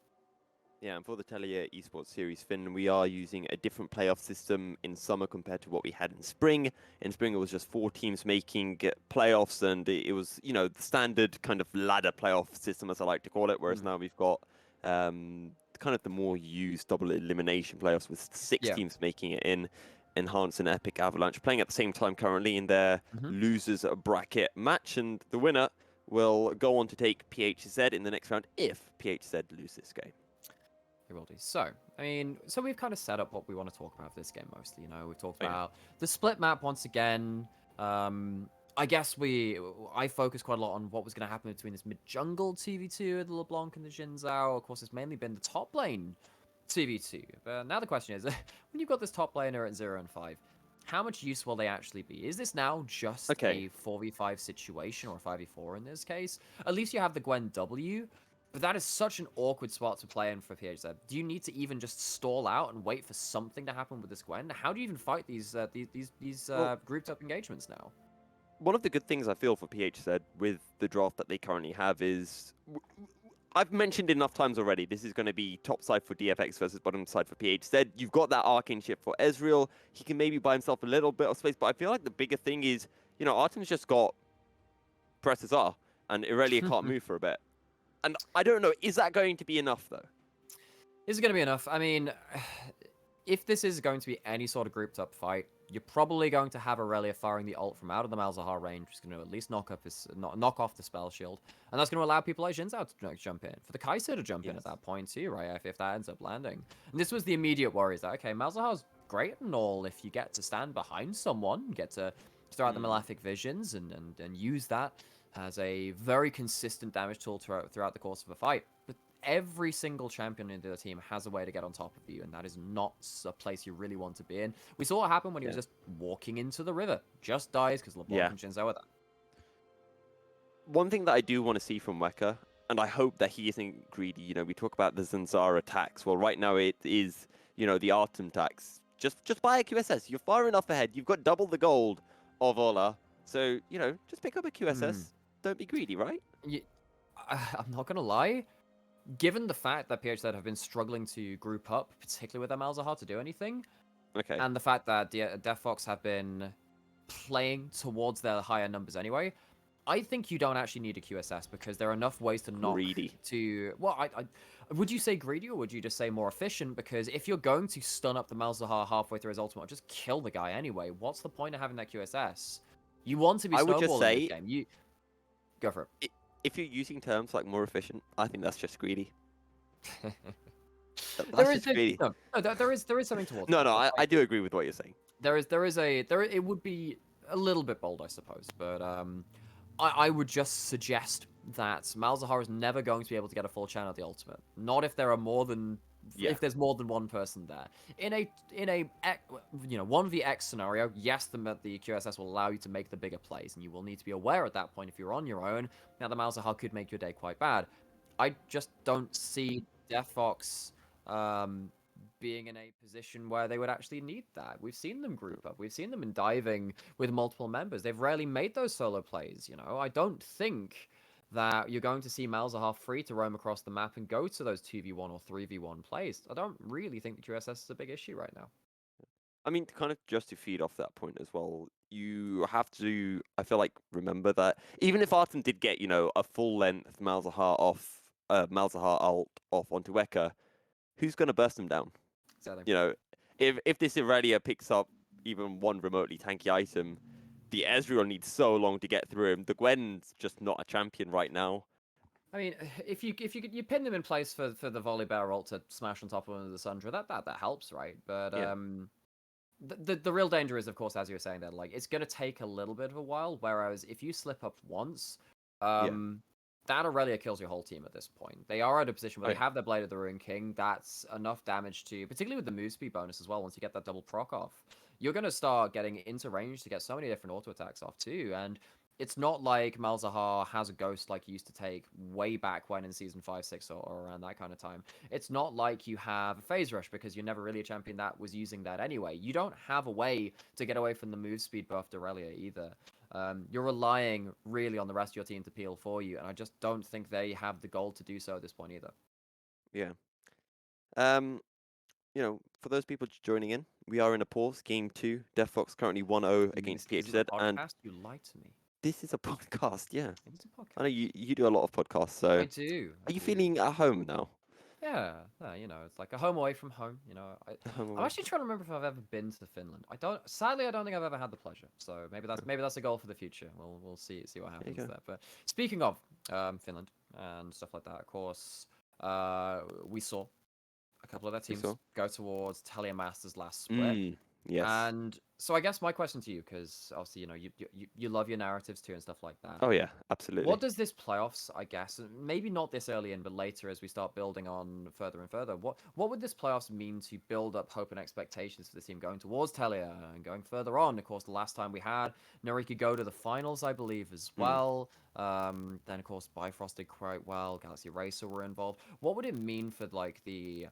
Yeah, and for the Telia Esports Series, Finn, we are using a different playoff system in summer compared to what we had in spring. In spring, it was just 4 teams making playoffs, and it was, the standard kind of ladder playoff system, as I like to call it, whereas now we've got kind of the more used double elimination playoffs with 6 teams making it in. Enhance and Epic Avalanche playing at the same time currently in their losers bracket match, and the winner will go on to take PHZ in the next round if PHZ lose this game.
It will do. So, I mean, we've kind of set up what we want to talk about for this game mostly. We've talked about the split map once again. I guess I focused quite a lot on what was going to happen between this mid-jungle TV2, the LeBlanc and the Jinzhao. Of course, it's mainly been the top lane TV2. But now the question is, when you've got this top laner at 0 and 5, how much use will they actually be? Is this now just a 4v5 situation, or a 5v4 in this case? At least you have the Gwen W. But that is such an awkward spot to play in for PHZ. Do you need to even just stall out and wait for something to happen with this Gwen? How do you even fight these grouped up engagements now?
One of the good things I feel for PHZ with the draft that they currently have is, I've mentioned enough times already, this is going to be top side for DFX versus bottom side for PHZ. You've got that arcane shift for Ezreal. He can maybe buy himself a little bit of space, but I feel like the bigger thing is, Artem's just got presses R, and Irelia can't move for a bit. And I don't know, is that going to be enough, though?
Is it going to be enough? I mean, if this is going to be any sort of grouped up fight, you're probably going to have Aurelia firing the ult from out of the Malzahar range, which is going to at least knock off the spell shield. And that's going to allow people like Jinzhao to jump in. For the Kai'Sa to jump in at that point too, right? If that ends up landing. And this was the immediate worry, is that, okay, Malzahar's great and all if you get to stand behind someone, get to throw out the Malefic Visions and use that as a very consistent damage tool throughout the course of a fight. But every single champion in the team has a way to get on top of you, and that is not a place you really want to be in. We saw what happened when he was just walking into the river. Just dies because LeBlanc and Jinzhao are there.
One thing that I do want to see from Weka, and I hope that he isn't greedy, we talk about the Zanzara tax. Well, right now it is, the Artem tax. Just buy a QSS. You're far enough ahead. You've got double the gold of Ola. So, just pick up a QSS. Don't be greedy, right?
I'm not going to lie. Given the fact that PHZ have been struggling to group up, particularly with their Malzahar, to do anything, and the fact that DeftFox have been playing towards their higher numbers anyway, I think you don't actually need a QSS because there are enough ways to knock
Greedy.
to. Well, would you say greedy or would you just say more efficient? Because if you're going to stun up the Malzahar halfway through his ultimate, just kill the guy anyway. What's the point of having that QSS? You want to be
I would just
snowballing mid
say,
game. You go for
if you're using terms like more efficient, I think that's just greedy.
it.
That's just greedy.
There is something towards
No,
that.
no,
But
I do agree with what you're saying.
it would be a little bit bold, I suppose, but I would just suggest that Malzahar is never going to be able to get a full channel of the ultimate. Not if there are more than
Yeah.
if there's more than one person there. In a 1vx scenario, yes, the QSS will allow you to make the bigger plays, and you will need to be aware at that point if you're on your own. Now the Malzahar could make your day quite bad. I just don't see DeftFox being in a position where they would actually need that. We've seen them group up. We've seen them in diving with multiple members. They've rarely made those solo plays, you know. I don't think that you're going to see Malzahar free to roam across the map and go to those 2v1 or 3v1 plays. I don't really think the QSS is a big issue right now.
I mean, kind of just to feed off that point as well, you have to, I feel like, remember that even if Artem did get, a full-length Malzahar ult off onto Weka, who's going to burst him down?
Exactly.
If this Irelia picks up even one remotely tanky item, the Ezreal needs so long to get through him. The Gwen's just not a champion right now.
I mean, if you pin them in place for the Volibear ult to smash on top of one of the Sundra, that helps, right? But
Yeah.
the real danger is, of course, as you were saying, that like it's gonna take a little bit of a while. Whereas if you slip up once, that Aurelia kills your whole team at this point. They are at a position where they have their Blade of the Ruin King. That's enough damage to, particularly with the move speed bonus as well. Once you get that double proc off, you're gonna start getting into range to get so many different auto attacks off too. And it's not like Malzahar has a ghost like he used to take way back when in season 5, 6, or around that kind of time. It's not like you have a phase rush because you're never really a champion that was using that anyway. You don't have a way to get away from the move speed buffed Aurelia either. You're relying really on the rest of your team to peel for you, and I just don't think they have the gold to do so at this point either.
Yeah. For those people just joining in, we are in a pause. Game 2, DeftFox currently 1-0 against
This is
PHZ,
a podcast?
and
You lied to me.
this is a podcast. Yeah,
It is a podcast.
I know you do a lot of podcasts. So
I do.
are you feeling at home now?
Yeah, it's like a home away from home. I'm actually trying to remember if I've ever been to Finland. Sadly, I don't think I've ever had the pleasure. So maybe that's a goal for the future. We'll see what happens there. But speaking of Finland and stuff like that, of course, we saw a couple of their teams go towards Talia Masters last split.
Yes.
And so I guess my question to you, because obviously you love your narratives too and stuff like that.
Oh yeah, absolutely.
What does this playoffs, I guess, maybe not this early in, but later as we start building on further and further, what would this playoffs mean to build up hope and expectations for the team going towards Talia and going further on? Of course, the last time we had Nariki go to the finals, I believe, as well. Then of course Bifrost did quite well. Galaxy Racer were involved. What would it mean for like the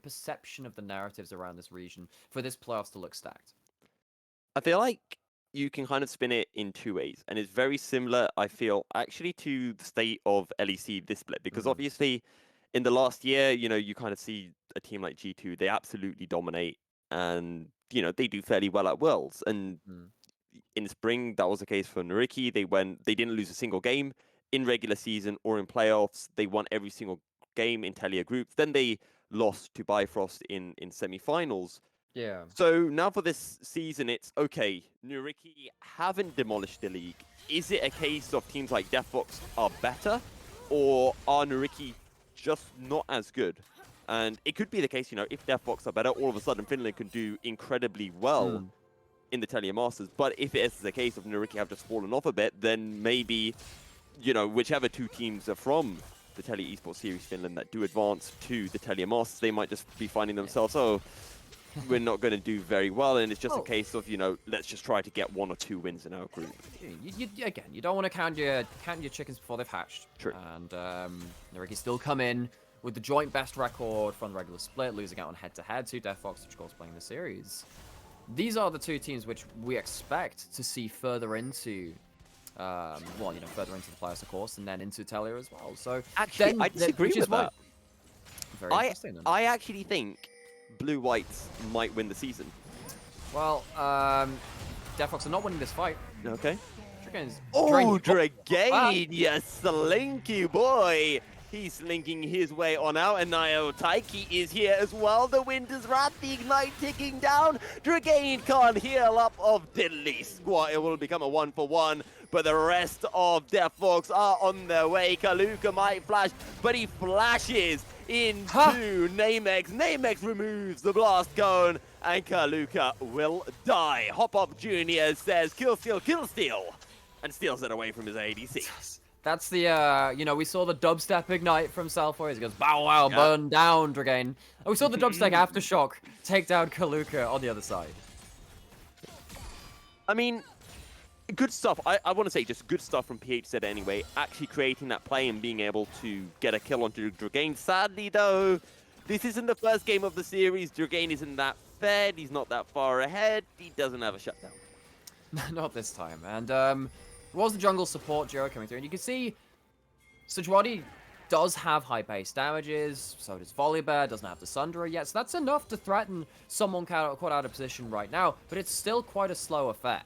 perception of the narratives around this region for this playoffs to look stacked?
I feel like you can kind of spin it in two ways, and it's very similar, I feel, actually to the state of LEC this split, because obviously in the last year, you kind of see a team like G2, they absolutely dominate, and, they do fairly well at Worlds, and in spring, that was the case for Nariki. They didn't lose a single game in regular season or in playoffs. They won every single game in Telia groups. Then they lost to Bifrost in semi-finals.
Yeah.
So now for this season, it's okay. Nariki haven't demolished the league. Is it a case of teams like DeftFox are better, or are Nariki just not as good? And it could be the case, if DeftFox are better, all of a sudden Finland can do incredibly well in the Telia Masters. But if it is the case of Nariki have just fallen off a bit, then maybe, whichever two teams are from the Telia Esports Series Finland that do advance to the Telia Masters, they might just be finding themselves, we're not going to do very well, and it's just a case of, let's just try to get 1 or 2 wins in our group.
Again, you don't want to count your chickens before they've hatched.
True.
And Nariki still come in with the joint best record from the regular split, losing out on head-to-head to DeftFox, which of course playing the series. These are the two teams which we expect to see further into further into the playoffs, of course, and then into Telia as well. So
actually, I disagree with that.
Very interesting. Then.
I actually think Blue Whites might win the season.
Well, DeftFox are not winning this fight.
Okay.
Dragon's
Oh,
draining.
Dragain, you slinky boy. He's slinking his way on out, and now Taiki is here as well. The Winter's Wrath, the Ignite ticking down. Dragain can't heal up of Diddly Squat. It will become a 1-for-1, but the rest of DeftFox are on their way. Kaluka might flash, but he flashes into Namex. Namex removes the blast cone, and Kaluka will die. Hop Up Jr. says, kill steal, and steals it away from his ADC.
That's the, you know, we saw the dubstep ignite from Salfoy. He goes, bow wow, burn down, Dragain. And we saw the dubstep aftershock take down Kaluka on the other side.
I mean, good stuff. I want to say just good stuff from PHZ anyway. Actually creating that play and being able to get a kill onto Dragain. Sadly, though, this isn't the first game of the series. Dragain isn't that fed. He's not that far ahead. He doesn't have a shutdown.
Not this time. And, was the jungle support duo coming through, and you can see Sejuani does have high base damages, so does Volibear, doesn't have the Sunderer yet, so that's enough to threaten someone caught out of position right now, but it's still quite a slow affair.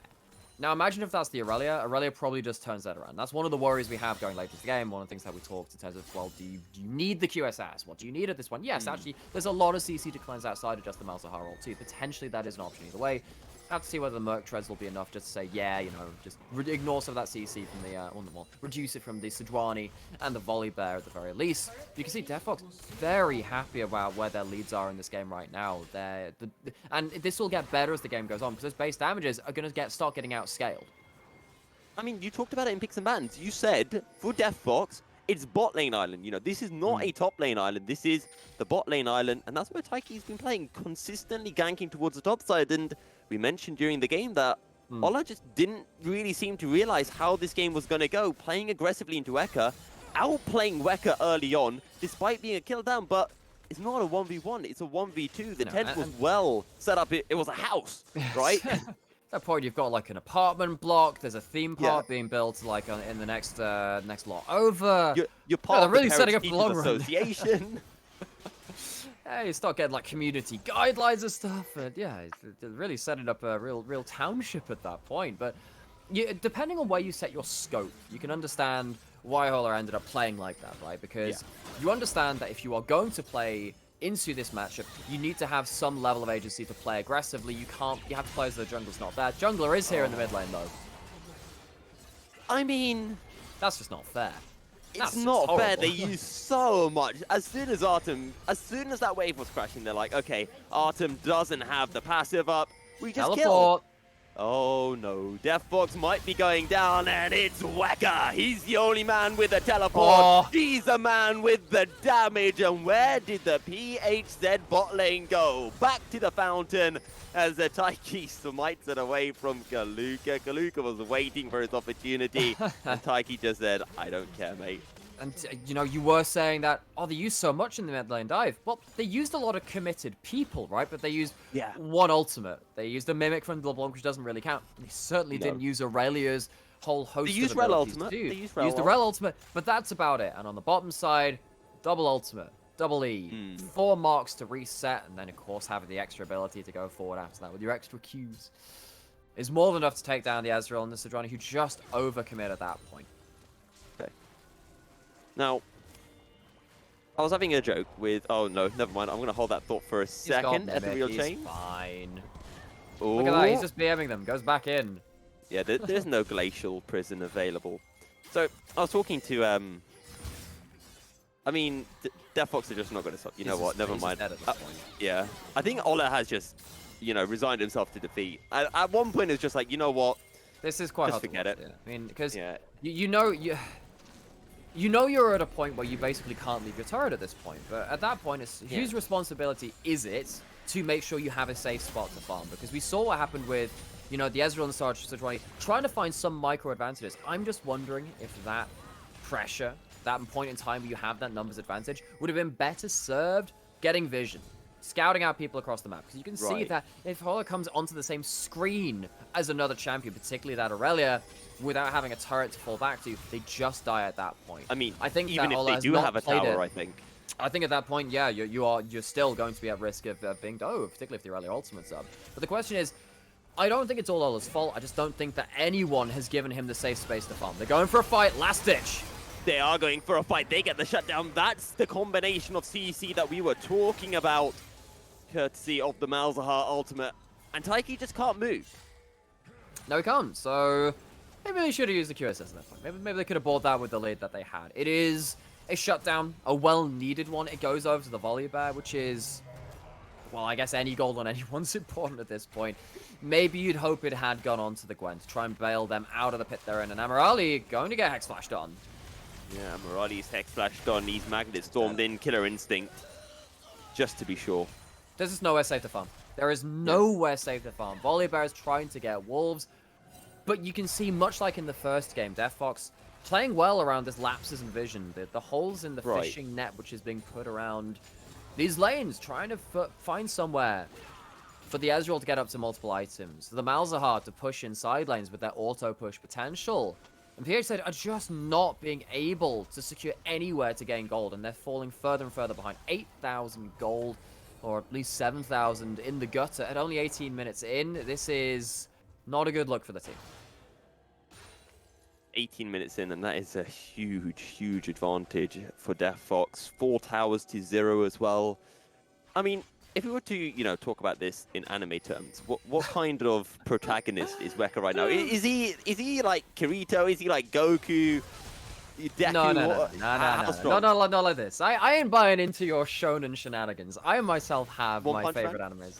Now imagine if that's the Aurelia. Aurelia probably just turns that around. That's one of the worries we have going later into the game, one of the things that we talked in terms of, well, do you need the QSS? What do you need at this one? Yes, actually, there's a lot of CC to cleanse outside of just the Malzahar ult too. Potentially that is an option either way. Have to see whether the Merc Treads will be enough just to say, yeah, you know, just ignore some of that CC from the, well, reduce it from the Sejuani and the Volibear at the very least. You can see DeftFox very happy about where their leads are in this game right now. And this will get better as the game goes on, because those base damages are going to start getting outscaled.
I mean, you talked about it in picks and bans. You said, for DeftFox, it's bot lane island. You know, this is not a top lane island. This is the bot lane island, and that's where Taiki's been playing, consistently ganking towards the top side. And we mentioned during the game that Ola just didn't really seem to realize how this game was going to go, playing aggressively into Weka, outplaying Weka early on, despite being a kill down, but it's not a 1v1, it's a 1v2. The tent was well set up. It was a house, right?
At that point, you've got like an apartment block. There's a theme park being built like in the next lot over.
You're part of
really
the
setting up
Parents
the long run.
Association.
Yeah, you start getting like community guidelines and stuff, and yeah, it's really setting up a real township at that point. But depending on where you set your scope, you can understand why Holler ended up playing like that, right? Because you understand that if you are going to play into this matchup, you need to have some level of agency to play aggressively. You have to play as though jungler's not there. Jungler is here in the mid lane though.
I mean,
that's just not fair.
It's not fair. They use so much. As soon as that wave was crashing, they're like, okay, Artem doesn't have the passive up. We just kill. Oh no, DeftFox might be going down, and it's Weka. He's the only man with a teleport. He's the man with the damage. And where did the PHZ bot lane go? Back to the fountain as the Taiki smites it away from Kaluka. Kaluka was waiting for his opportunity, and Taiki just said, I don't care, mate.
And, you know, you were saying that, they used so much in the mid lane dive. Well, they used a lot of committed people, right? But they used one ultimate. They used a Mimic from LeBlanc, which doesn't really count. They certainly didn't use Aurelia's whole host
of abilities. They used
the Rel ultimate, but that's about it. And on the bottom side, double ultimate, double E, 4 marks to reset, and then, of course, having the extra ability to go forward after that with your extra Qs is more than enough to take down the Ezreal and the Sejuani, who just overcommit at that point.
Now, I was having a joke with... Oh, no, never mind. I'm going to hold that thought for a second at the real chain.
He's fine.
Ooh.
Look at that. He's just BMing them. Goes back in.
Yeah, there's no glacial prison available. So, I was talking to... I mean, DeftFox are just not going to stop. You know what? Never mind. Yeah. I think Ola has just, you know, resigned himself to defeat. At one point, it's just like, you know what?
This is quite
hard
to
forget it.
Yeah. I mean, because you know you're at a point where you basically can't leave your turret at this point, but at that point, it's whose responsibility is it to make sure you have a safe spot to farm? Because we saw what happened with, you know, the Ezreal and the Sejuani trying to find some micro advantages. I'm just wondering if that pressure, that point in time where you have that numbers advantage, would have been better served getting vision, scouting out people across the map. Because you can see that if Holler comes onto the same screen as another champion, particularly that Aurelia, without having a turret to fall back to, they just die at that point.
I mean,
I think
even if they do have a tower, I think.
I think at that point, yeah, you're still going to be at risk of being dove, particularly if the Aurelia ultimate's up. But the question is, I don't think it's all Ola's fault. I just don't think that anyone has given him the safe space to farm. They're going for a fight, last ditch.
They are going for a fight. They get the shutdown. That's the combination of CC that we were talking about, courtesy of the Malzahar ultimate. And Taiki just can't move.
No, he can't. So maybe they should have used the QSS at that point. Maybe they could have bought that with the lead that they had. It is a shutdown, a well-needed one. It goes over to the Volibear, which is, well, I guess any gold on anyone's important at this point. Maybe you'd hope it had gone on to the Gwen to try and bail them out of the pit they're in. And Amirali going to get Hex Flashed on.
Yeah, Morali's Hex flashed on. He's Magnet Stormed in. Killer Instinct. Just to be sure.
There's just nowhere safe to farm. There is nowhere safe to farm. Volibear is trying to get Wolves. But you can see, much like in the first game, DeftFox playing well around this lapses in vision. The holes in the fishing net which is being put around these lanes, trying to find somewhere for the Ezreal to get up to multiple items. The Malzahar to push in side lanes with their auto-push potential. And PHZ are just not being able to secure anywhere to gain gold, and they're falling further and further behind. 8,000 gold, or at least 7,000 in the gutter at only 18 minutes in. This is not a good look for the team.
18 minutes in, and that is a huge, huge advantage for DeftFox. 4 towers to 0 as well. I mean, if we were to, you know, talk about this in anime terms, what kind of protagonist is Weka right now? Is he like Kirito? Is he like Goku? Deku?
No, not like this. I ain't buying into your shonen shenanigans. I myself have my favorite animes.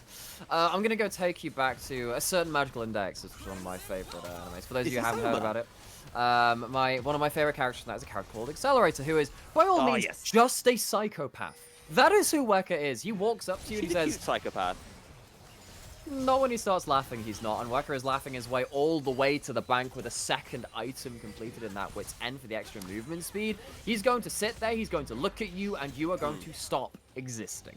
I'm gonna go take you back to a certain Magical Index, which is one of my favorite animes. For those of you who haven't heard about it, one of my favorite characters from that is a character called Accelerator, who is by all means just a psychopath. That is who Weka is. He walks up to you and he says,
cute psychopath.
Not when he starts laughing, he's not. And Weka is laughing his way all the way to the bank with a second item completed in that wit's end for the extra movement speed. He's going to sit there, he's going to look at you, and you are going to stop existing.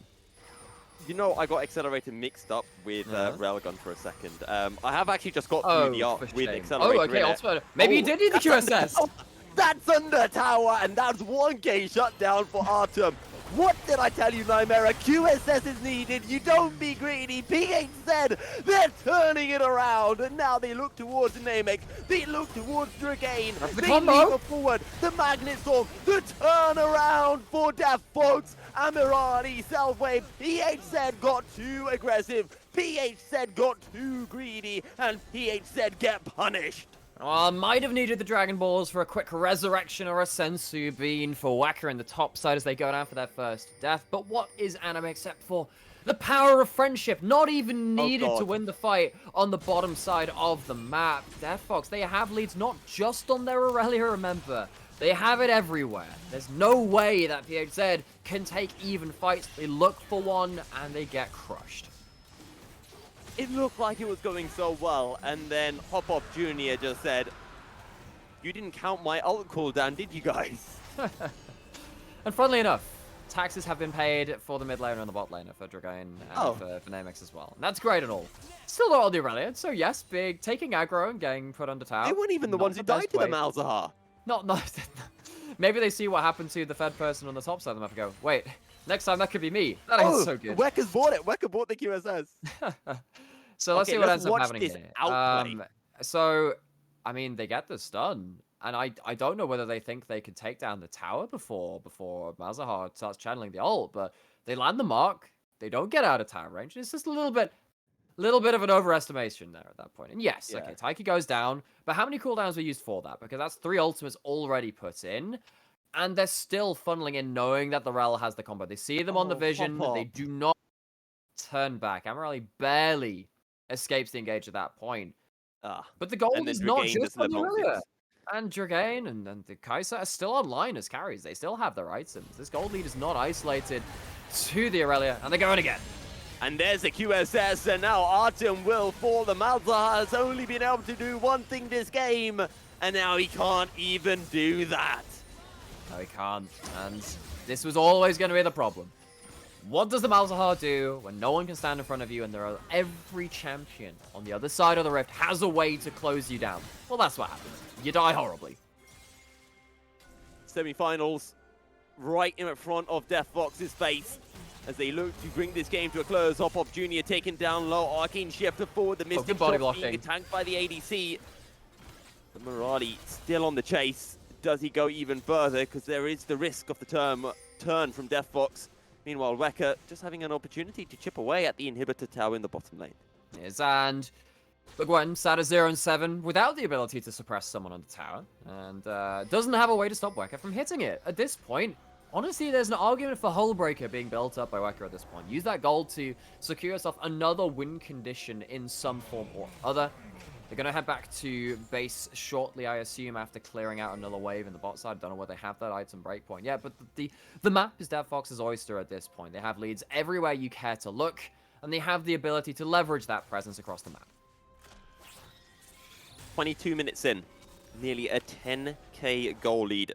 You know, I got Accelerator mixed up with Railgun for a second. I have actually just got through the art with Accelerator.
Oh, okay, Ultimate. Maybe you did need the QSS.
That's under tower, and that's 1k shutdown for Artem. What did I tell you, Nymera? QSS is needed. You don't be greedy. PHZ, they're turning it around. And now they look towards Namek. They look towards Dragain. They leap forward. The Magnet Storm. The turnaround for DeftFox. Amirani, Selfwave. PHZ got too aggressive. PHZ got too greedy. And PHZ get punished.
Might have needed the Dragon Balls for a quick resurrection or a Sensu Bean for Weka in the top side as they go down for their first death. But what is anime except for the power of friendship? Not even needed to win the fight on the bottom side of the map. DeftFox, they have leads not just on their Aurelia, remember. They have it everywhere. There's no way that PHZ can take even fights. They look for one and they get crushed.
It looked like it was going so well, and then Hop-Off Jr. just said, "You didn't count my ult cooldown, did you guys?"
And funnily enough, taxes have been paid for the mid laner and the bot laner for Dragain and for Namex as well. And that's great and all. Still not on the Aurelia, so yes, big taking aggro and getting put under tower.
They weren't even the ones who died to the Malzahar.
Not. Maybe they see what happened to the Fed person on the top side of the map and go, wait, next time that could be me. That is so good.
Weka's bought it. Weka bought the QSS.
So let's see what ends up happening here. So, I mean, they get the stun. And I don't know whether they think they could take down the tower before Malzahar starts channeling the ult, but they land the mark. They don't get out of tower range. It's just a little bit of an overestimation there at that point. And yes, okay, Taiki goes down, but how many cooldowns were used for that? Because that's 3 ultimates already put in, and they're still funneling in knowing that the Rel has the combo. They see them on the vision, they do not turn back. Amirali barely escapes the engage at that point. But the gold is not just on the Aurelia. And Dragain and the Kai'Sa are still online as carries. They still have their items. This gold lead is not isolated to the Aurelia, and they're going again.
And there's the QSS, and now Artem will fall. The Malzahar has only been able to do one thing this game, and now he can't even do that.
No, he can't. And this was always going to be the problem. What does the Malzahar do when no one can stand in front of you and every champion on the other side of the rift has a way to close you down? Well, that's what happens. You die horribly.
Semi-finals, right in front of DeftFox's face. as they look to bring this game to a close. Hop Jr. taken down low. Arcane Shift forward. The Mystic
good body
Shot being
blocking.
attacked by the ADC. The Morali still on the chase. Does he go even further? Because there is the risk of the turn from DeftFox. Meanwhile, Weka just having an opportunity to chip away at the inhibitor tower in the bottom lane.
Yes, and the Gwen sat at 0-7 without the ability to suppress someone on the tower, and doesn't have a way to stop Weka from hitting it. At this point, honestly, there's an argument for Hullbreaker being built up by Weka at this point. Use that gold to secure yourself another win condition in some form or other. They're going to head back to base shortly, I assume, after clearing out another wave in the bot side. Don't know where they have that item breakpoint yet, but the map is DeftFox's oyster at this point. They have leads everywhere you care to look, and they have the ability to leverage that presence across the map.
22 minutes in, nearly a 10k goal lead.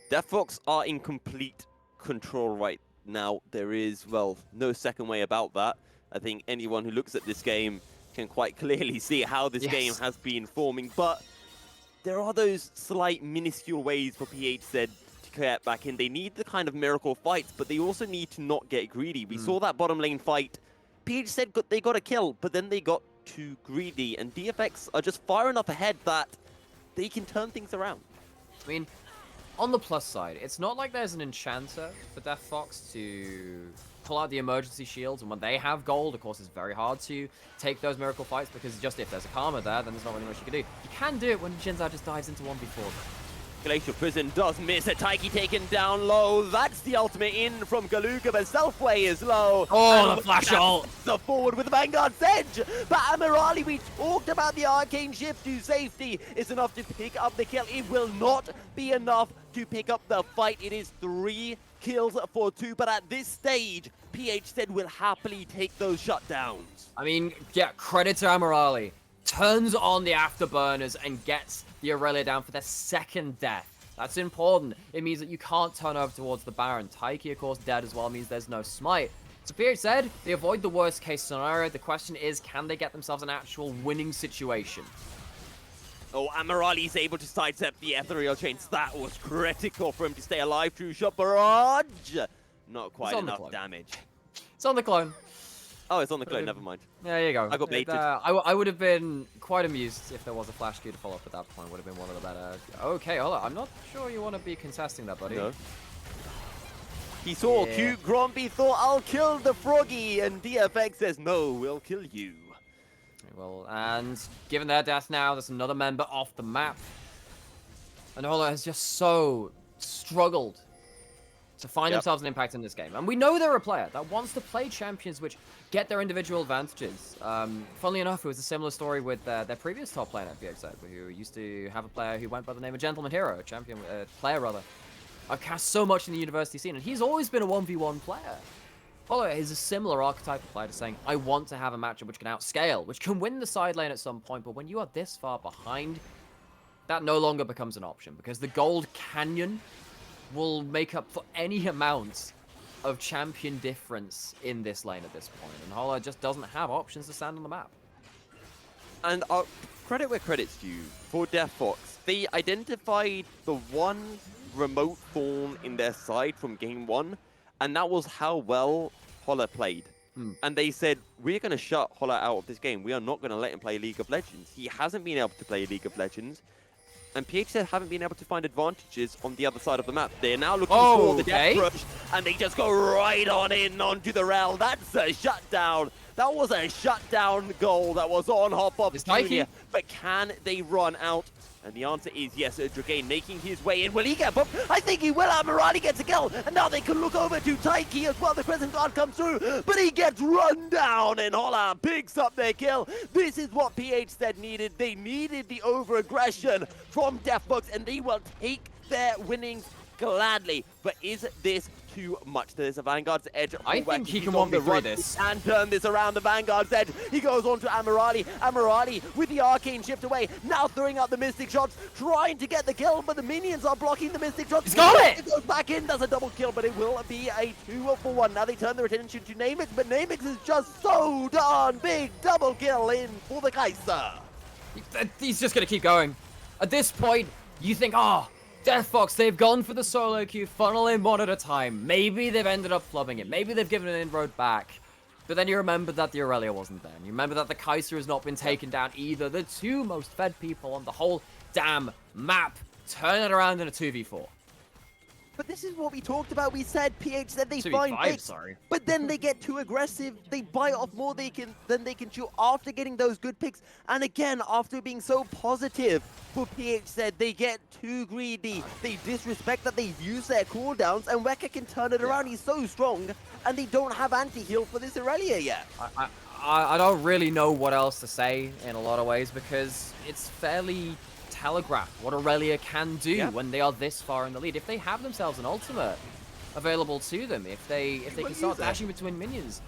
DeftFox are in complete control right now. There is, well, no second way about that. I think anyone who looks at this game can quite clearly see how this game has been forming, but there are those slight minuscule ways for PHZ to get back in. They need the kind of miracle fights, but they also need to not get greedy. We saw that bottom lane fight. PHZ they got a kill, but then they got too greedy, and DFX are just far enough ahead that they can turn things around.
I mean, on the plus side, it's not like there's an enchanter for DeftFox to pull out the emergency shields, and when they have gold, of course, it's very hard to take those miracle fights, because just if there's a Karma there, then there's not really much you can do. You can do it when Jinzhao just dives into 1v4.
Glacial Prison does miss a Taiki taken down low. That's the ultimate in from Galuga, but Selfway is low.
Oh, the flash ult!
The forward with the Vanguard's Edge. But Amirali, we talked about the Arcane Shift to safety, is enough to pick up the kill. It will not be enough to pick up the fight. It is 3 kills for 2, but at this stage, PHZ will happily take those shutdowns.
I mean, yeah, credit to Amirali. Turns on the afterburners and gets the Aurelia down for their second death. That's important. It means that you can't turn over towards the Baron. Taiki, of course, dead as well, means there's no smite. So PHZ, they avoid the worst case scenario. The question is, can they get themselves an actual winning situation?
Oh, Amirali's able to sidestep the ethereal chains. That was critical for him to stay alive through shot barrage. Not quite enough damage.
It's on the clone.
Oh, it's on the clone, never mind.
Yeah, there you go.
I got baited.
I would have been quite amused if there was a flash Q to follow up at that point. Would have been one of the better. Okay, hold on. I'm not sure you want to be contesting that, buddy.
No. He saw cute Grompy, thought, I'll kill the Froggy, and DFX says, no, we'll kill you.
Well, and given their death now, there's another member off the map. And Holo has just so struggled to find themselves an impact in this game. And we know they're a player that wants to play champions which get their individual advantages. Funnily enough, it was a similar story with their previous top player at PHZ, who used to have a player who went by the name of Gentleman Hero, a champion player rather. I've cast so much in the university scene, and he's always been a 1v1 player. Follow is a similar archetype of player to saying, I want to have a matchup which can outscale, which can win the side lane at some point, but when you are this far behind, that no longer becomes an option, because the gold canyon will make up for any amount of champion difference in this lane at this point, and Hola just doesn't have options to stand on the map.
And credit where credit's due for DeftFox. They identified the one remote thorn in their side from game 1, and that was how well Hola played. And they said, we're going to shut Hola out of this game. We are not going to let him play League of Legends. He hasn't been able to play League of Legends. And PHZ haven't been able to find advantages on the other side of the map. They're now looking for the Death Rush, and they just go right on in onto the rail. That's a shutdown. That was a shutdown goal that was on Hop Jr. But can they run out? And the answer is yes. Dragain making his way in. Will he get bumped? I think he will. Amirali gets a kill. And now they can look over to Taiki as well. The Crescent Guard comes through. But he gets run down. And Hola picks up their kill. This is what PHZ needed. They needed the over-aggression from DeftFox. And they will take their winnings gladly. But is this too much? There's a Vanguard's Edge.
I think he can 1v3 this.
And turn this around the Vanguard's Edge. He goes on to Amirali. Amirali with the Arcane Shift away. Now throwing out the Mystic Shots. Trying to get the kill, but the minions are blocking the Mystic Shots.
He's got it!
It goes back in, does a double kill, but it will be a 2-for-1. Now they turn their attention to Namix, but Namix is just so darn big. Double kill in for the Kaiser.
He's just going to keep going. At this point, you think, oh, DeftFox, they've gone for the solo queue, funnel in one at a time. Maybe they've ended up flubbing it. Maybe they've given an inroad back. But then you remember that the Aurelia wasn't there. And you remember that the Kaiser has not been taken down either. The two most fed people on the whole damn map. Turn it around in a 2v4.
But this is what we talked about. We said PHZ they
2v5,
find picks,
sorry.
but then they get too aggressive. They bite off more than they can chew after getting those good picks. And again, after being so positive for PHZ, they get too greedy. They disrespect that they've used their cooldowns, and Weka can turn it around. He's so strong, and they don't have anti-heal for this Aurelia yet.
I don't really know what else to say in a lot of ways, because it's fairly telegraph what Aurelia can do when they are this far in the lead. If they have themselves an ultimate available to them, if they can start dashing between minions,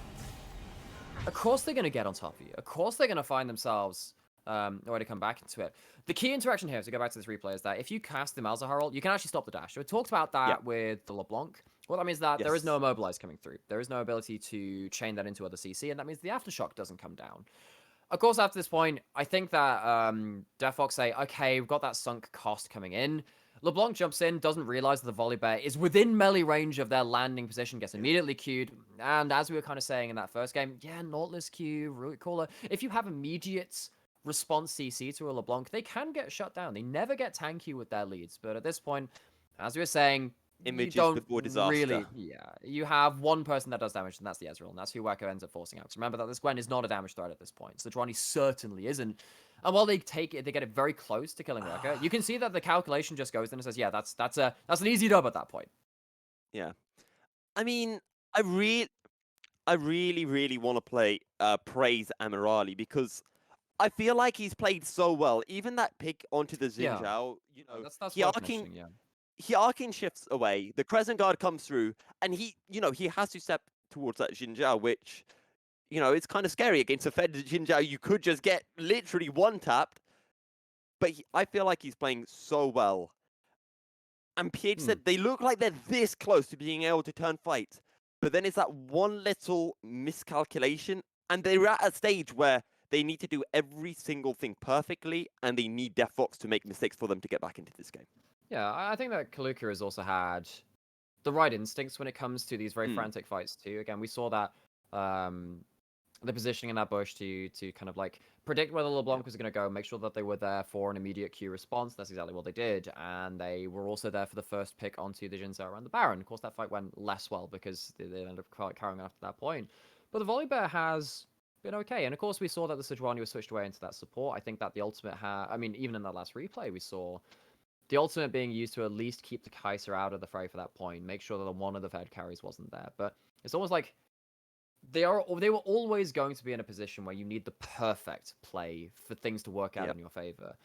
of course they're going to get on top of you. Of course they're going to find themselves a way to come back into it. The key interaction here, to go back to this replay, is that if you cast the Malzahar ult, you can actually stop the dash. So we talked about that with the LeBlanc. Well, that means that there is no immobilize coming through. There is no ability to chain that into other CC, and that means the aftershock doesn't come down. Of course, after this point, I think that DeftFox say, okay, we've got that sunk cost coming in. LeBlanc jumps in, doesn't realize that the volley bear is within melee range of their landing position, gets immediately queued. And as we were kind of saying in that first game, Nautilus Q, Root Caller, if you have immediate response CC to a LeBlanc, they can get shut down. They never get tanky with their leads. But at this point, as we were saying,
Images
you don't
before disaster.
really, you have one person that does damage, and that's the Ezreal, and that's who Weka ends up forcing out. So remember that this Gwen is not a damage threat at this point. So Sejuani certainly isn't. And while they take it, they get it very close to killing Weka. You can see that the calculation just goes in and says, yeah, that's an easy dub at that point.
Yeah, I mean, I really want to praise Amirali, because I feel like he's played so well. Even that pick onto the Xin Zhao, you know,
that's worth mentioning,
he arcing shifts away, the Crescent Guard comes through, and he has to step towards that Xin Zhao, which, it's kind of scary against a fed Xin Zhao. You could just get literally one-tapped, but I feel like he's playing so well. And PH said they look like they're this close to being able to turn fights, but then it's that one little miscalculation, and they're at a stage where they need to do every single thing perfectly, and they need DeftFox to make mistakes for them to get back into this game.
Yeah, I think that Kaluka has also had the right instincts when it comes to these very frantic fights too. Again, we saw that the positioning in that bush to kind of like predict where the LeBlanc was going to go, make sure that they were there for an immediate Q response. That's exactly what they did, and they were also there for the first pick onto the Jinzao around the Baron. Of course, that fight went less well because they ended up carrying on after that point. But the volley bear has been okay, and of course we saw that the Sejuani was switched away into that support. I think that the ultimate even in that last replay, we saw the ultimate being used to at least keep the Kaiser out of the fray for that point, make sure that one of the Fed carries wasn't there. But it's almost like they were always going to be in a position where you need the perfect play for things to work out in your favor.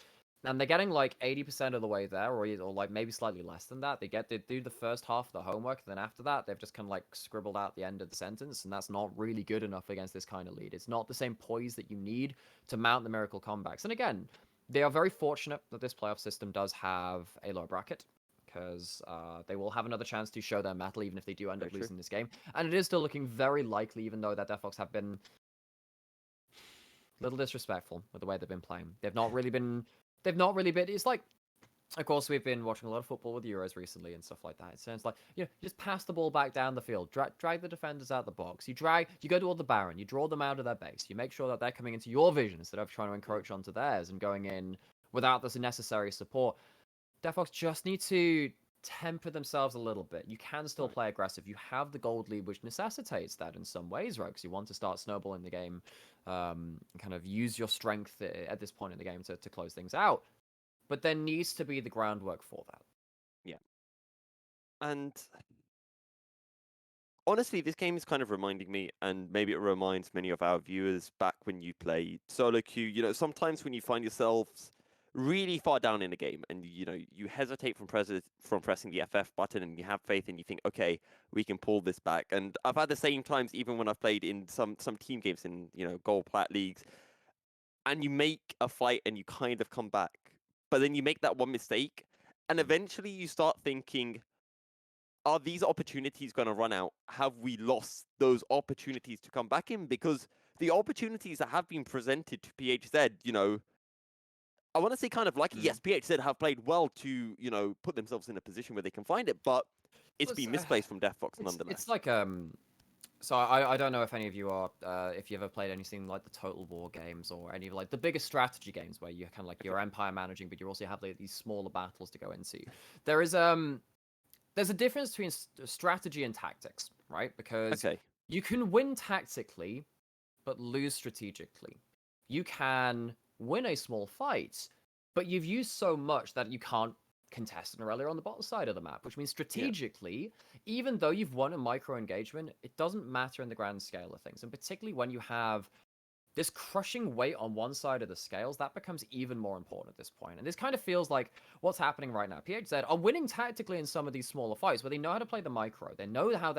And they're getting like 80% of the way there, or like maybe slightly less than that. They do the first half of the homework, and then after that, they've just kind of like scribbled out the end of the sentence, and that's not really good enough against this kind of lead. It's not the same poise that you need to mount the miracle comebacks. And again, they are very fortunate that this playoff system does have a lower bracket, because they will have another chance to show their mettle even if they do end up losing this game. And it is still looking very likely, even though that DeftFox have been a little disrespectful with the way they've been playing. They've not really been. It's like, of course, we've been watching a lot of football with Euros recently and stuff like that. It sounds like, just pass the ball back down the field, drag the defenders out the box. You go toward the Baron, you draw them out of their base. You make sure that they're coming into your vision instead of trying to encroach onto theirs and going in without this necessary support. DeftFox just need to temper themselves a little bit. You can still play aggressive. You have the gold lead, which necessitates that in some ways, right? Because you want to start snowballing the game, kind of use your strength at this point in the game to close things out. But there needs to be the groundwork for that.
Yeah. And honestly, this game is kind of reminding me, and maybe it reminds many of our viewers back when you play solo queue. Sometimes when you find yourselves really far down in a game, and you hesitate from pressing the FF button, and you have faith, and you think, okay, we can pull this back. And I've had the same times even when I've played in some team games in gold plat leagues, and you make a fight and you kind of come back, but then you make that one mistake, and eventually you start thinking, are these opportunities going to run out? Have we lost those opportunities to come back in? Because the opportunities that have been presented to PHZ, I want to say kind of lucky.
Mm.
Yes, PHZ have played well to, put themselves in a position where they can find it, but it's been misplaced from DeftFox nonetheless.
It's like so I don't know if any of you are if you ever played anything like the Total War games or any of like the bigger strategy games where you kind of like your empire managing, but you also have like these smaller battles to go into. There is there's a difference between strategy and tactics, right? Because
Okay.
you can win tactically, but lose strategically. You can win a small fight, but you've used so much that you can't contest an earlier on the bottom side of the map, which means strategically, even though you've won a micro engagement, it doesn't matter in the grand scale of things. And particularly when you have this crushing weight on one side of the scales, that becomes even more important at this point. And this kind of feels like what's happening right now. PHZ are winning tactically in some of these smaller fights, where they know how to play the micro. They know how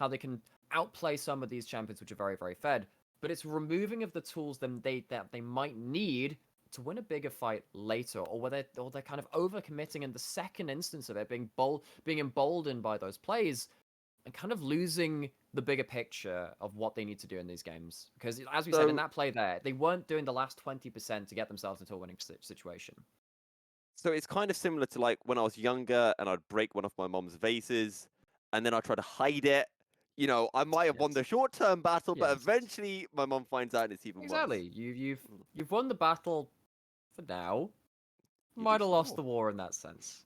they can outplay some of these champions, which are very, very fed. But it's removing of the tools that they might need to win a bigger fight later, or they're kind of overcommitting in the second instance of it, being emboldened by those plays, and kind of losing the bigger picture of what they need to do in these games. Because as we said in that play there, they weren't doing the last 20% to get themselves into a winning situation.
So it's kind of similar to like when I was younger and I'd break one of my mom's vases and then I try to hide it. I might have won the short-term battle, but eventually my mom finds out and it's even worse.
Exactly. You've won the battle for now. Might have lost the war in that sense.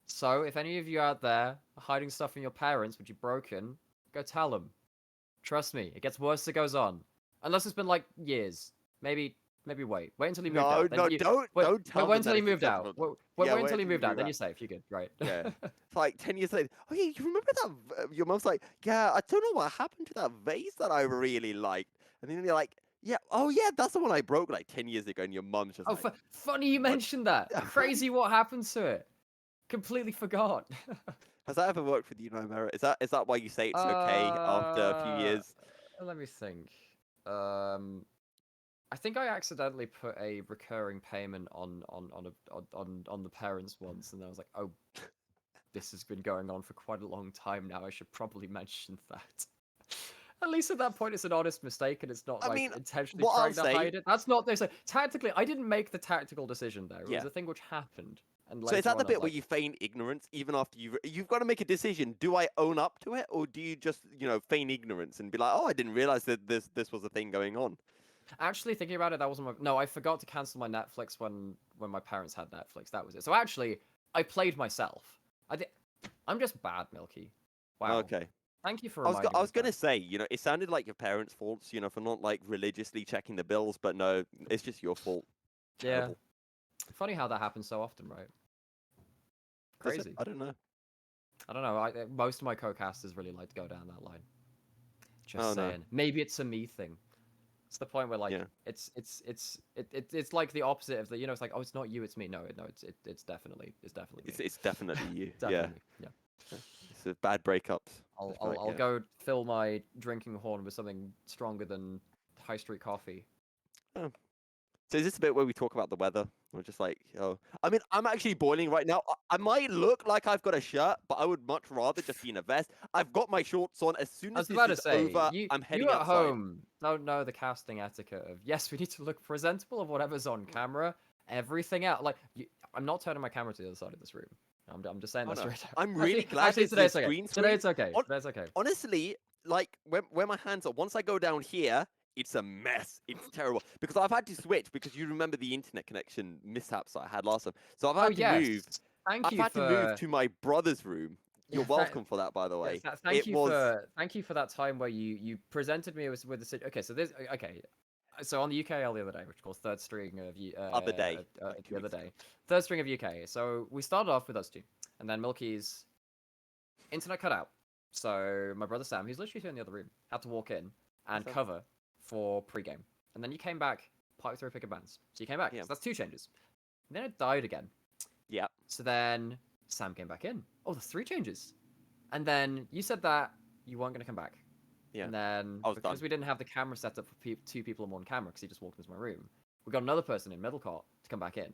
So if any of you out there are hiding stuff from your parents which you've broken, go tell them. Trust me, it gets worse as it goes on. Unless it's been like years. Maybe wait until you moved out.
No, don't tell
wait
them
until
that
you
it's
moved out.
acceptable.
Wait until you moved out. Then you're safe. You're good, right?
Yeah. It's like 10 years later. Oh yeah, you remember that? Your mom's like, yeah, I don't know what happened to that vase that I really liked. And then you're like, yeah, oh yeah, that's the one I broke like 10 years ago. And your mom's just like,
funny you mentioned that. Crazy what happened to it. Completely forgot.
Has that ever worked with you, Nomera? Is that why you say it's okay after a few years?
Let me think. I think I accidentally put a recurring payment on the parents once, and I was like, oh, this has been going on for quite a long time now. I should probably mention that. At least at that point, it's an honest mistake, and it's not intentionally trying to hide it. That's not. They say tactically, I didn't make the tactical decision there. It was a thing which happened. And
so is that the bit where you feign ignorance even after you've got to make a decision? Do I own up to it, or do you just feign ignorance and be like, oh, I didn't realize that this was a thing going on?
Actually, thinking about it, that wasn't my... No, I forgot to cancel my Netflix when my parents had Netflix. That was it. So actually, I played myself. I'm just bad, Milky. Wow.
Okay.
Thank you for reminding me.
I was gonna say, it sounded like your parents' faults, for not like religiously checking the bills, but no, it's just your fault. Terrible.
Yeah. Funny how that happens so often, right? Crazy.
I don't know.
I don't know. Most of my co-casters really like to go down that line. Just saying. No. Maybe it's a me thing. It's the point where like it's like the opposite of the it's like, oh, it's not you, it's me. No, it's definitely me.
It's definitely you.
Definitely. Yeah.
It's a bad breakups.
I'll go fill my drinking horn with something stronger than high street coffee.
Oh. So is this a bit where we talk about the weather? Or just like, I mean, I'm actually boiling right now. I might look like I've got a shirt, but I would much rather just be in a vest. I've got my shorts on. As soon as this is over, I'm heading outside.
You at home don't know the casting etiquette of, yes, we need to look presentable of whatever's on camera. Everything else, like, I'm not turning my camera to the other side of this room. I'm just saying that straight out.
I'm really glad
actually,
today
it's okay. Today it's okay. Today's okay.
Honestly, like, where my hands are, once I go down here, it's a mess. It's terrible. Because I've had to switch, because you remember the internet connection mishaps I had last time. So I've had to move. I've had to move to my brother's room. You're welcome for that, by the way.
Thank you for that time where you presented me with the... Okay, so this... Okay. So on the UKL the other day, which of course third string of... the other day. Third string of UK. So we started off with us two. And then Milky's internet cut out. So my brother Sam, who's literally here in the other room, had to walk in and cover for pre-game. And then you came back partway through picking bands. So you came back. Yeah. So that's two changes. And then it died again.
Yeah.
So then Sam came back in. Oh, there's three changes. And then you said that you weren't going to come back.
Yeah.
And then because we didn't have the camera set up for two people in one camera, because he just walked into my room, we got another person in middle court to come back in.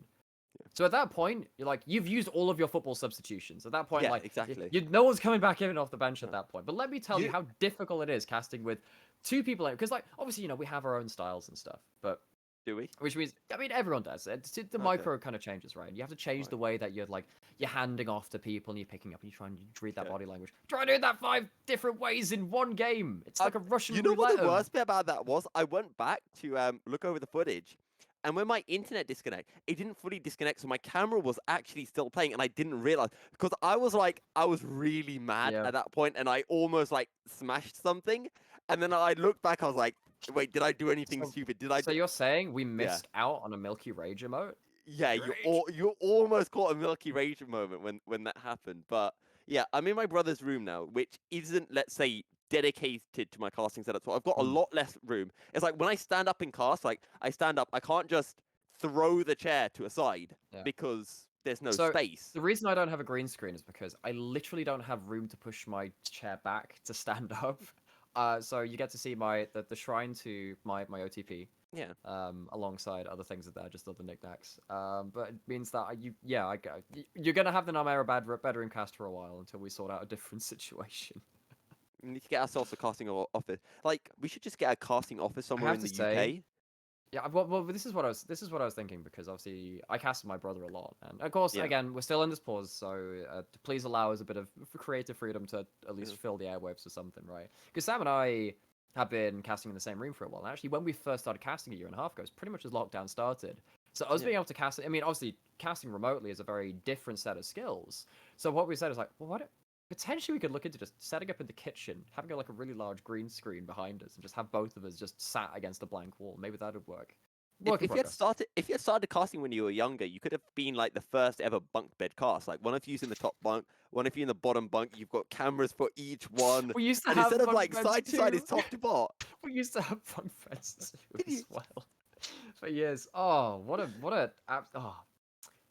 Yeah. So at that point, you're like, you've used all of your football substitutions. At that point,
exactly.
No one's coming back in off the bench at that point. But let me tell you how difficult it is casting with two people. Because, like, obviously, we have our own styles and stuff. But
Do we?
Which means, I mean, everyone does. The
Okay.
micro kind of changes, right? You have to change
Right.
the way that you're handing off to people and you're picking up and you try and read that
Okay.
body language. Try and do that 5 different ways in one game. It's like a Russian
You know what
roulette
the
of.
worst bit about that was? I went back to look over the footage, and when my internet disconnect, it didn't fully disconnect, so my camera was actually still playing, and I didn't realize because I was really mad
Yeah.
at that point, and I almost like smashed something, and then I looked back, I was like, wait, did I do anything
So,
stupid? Did I?
so you're saying we
Yeah.
missed out on a Milky Rage emote?
Yeah,
Rage.
you almost caught a Milky Rage moment when that happened. But yeah, I'm in my brother's room now, which isn't, let's say, dedicated to my casting setup. So I've got a
Hmm.
lot less room. It's like when I stand up in cast, like I stand up, I can't just throw the chair to a side
Yeah.
because there's no
So
space.
the reason I don't have a green screen is because I literally don't have room to push my chair back to stand up. So you get to see the shrine to my OTP.
Yeah.
Alongside other things that are just other knickknacks. But it means that you're gonna have the Numaera bedroom cast for a while until we sort out a different situation.
We need to get ourselves a casting office. Like we should just get a casting office
I
somewhere
have
in
to
the
say,
UK.
yeah, well, this is what I was thinking because obviously I casted my brother a lot, and of course,
Yeah.
again, we're still in this pause, so please allow us a bit of creative freedom to at least
Mhm.
fill the airwaves or something, right? Because Sam and I have been casting in the same room for a while. And actually, when we first started casting a year and a half ago, it's pretty much as lockdown started. So us
Yeah.
being able to cast, I mean, obviously casting remotely is a very different set of skills. So what we said is like, well, what? Potentially, we could look into just setting up in the kitchen, having like a really large green screen behind us, and just have both of us just sat against a blank wall. Maybe that would work. Work in progress.
If you had started casting when you were younger, you could have been like the first ever bunk bed cast. Like one of you's in the top bunk, one of you in the bottom bunk. You've got cameras for each one,
We used to
and instead
have
of
bunk
like
beds
side to side,
too.
it's top to bottom.
We used to have bunk beds too
Can you-
as well for years. Oh, what a oh.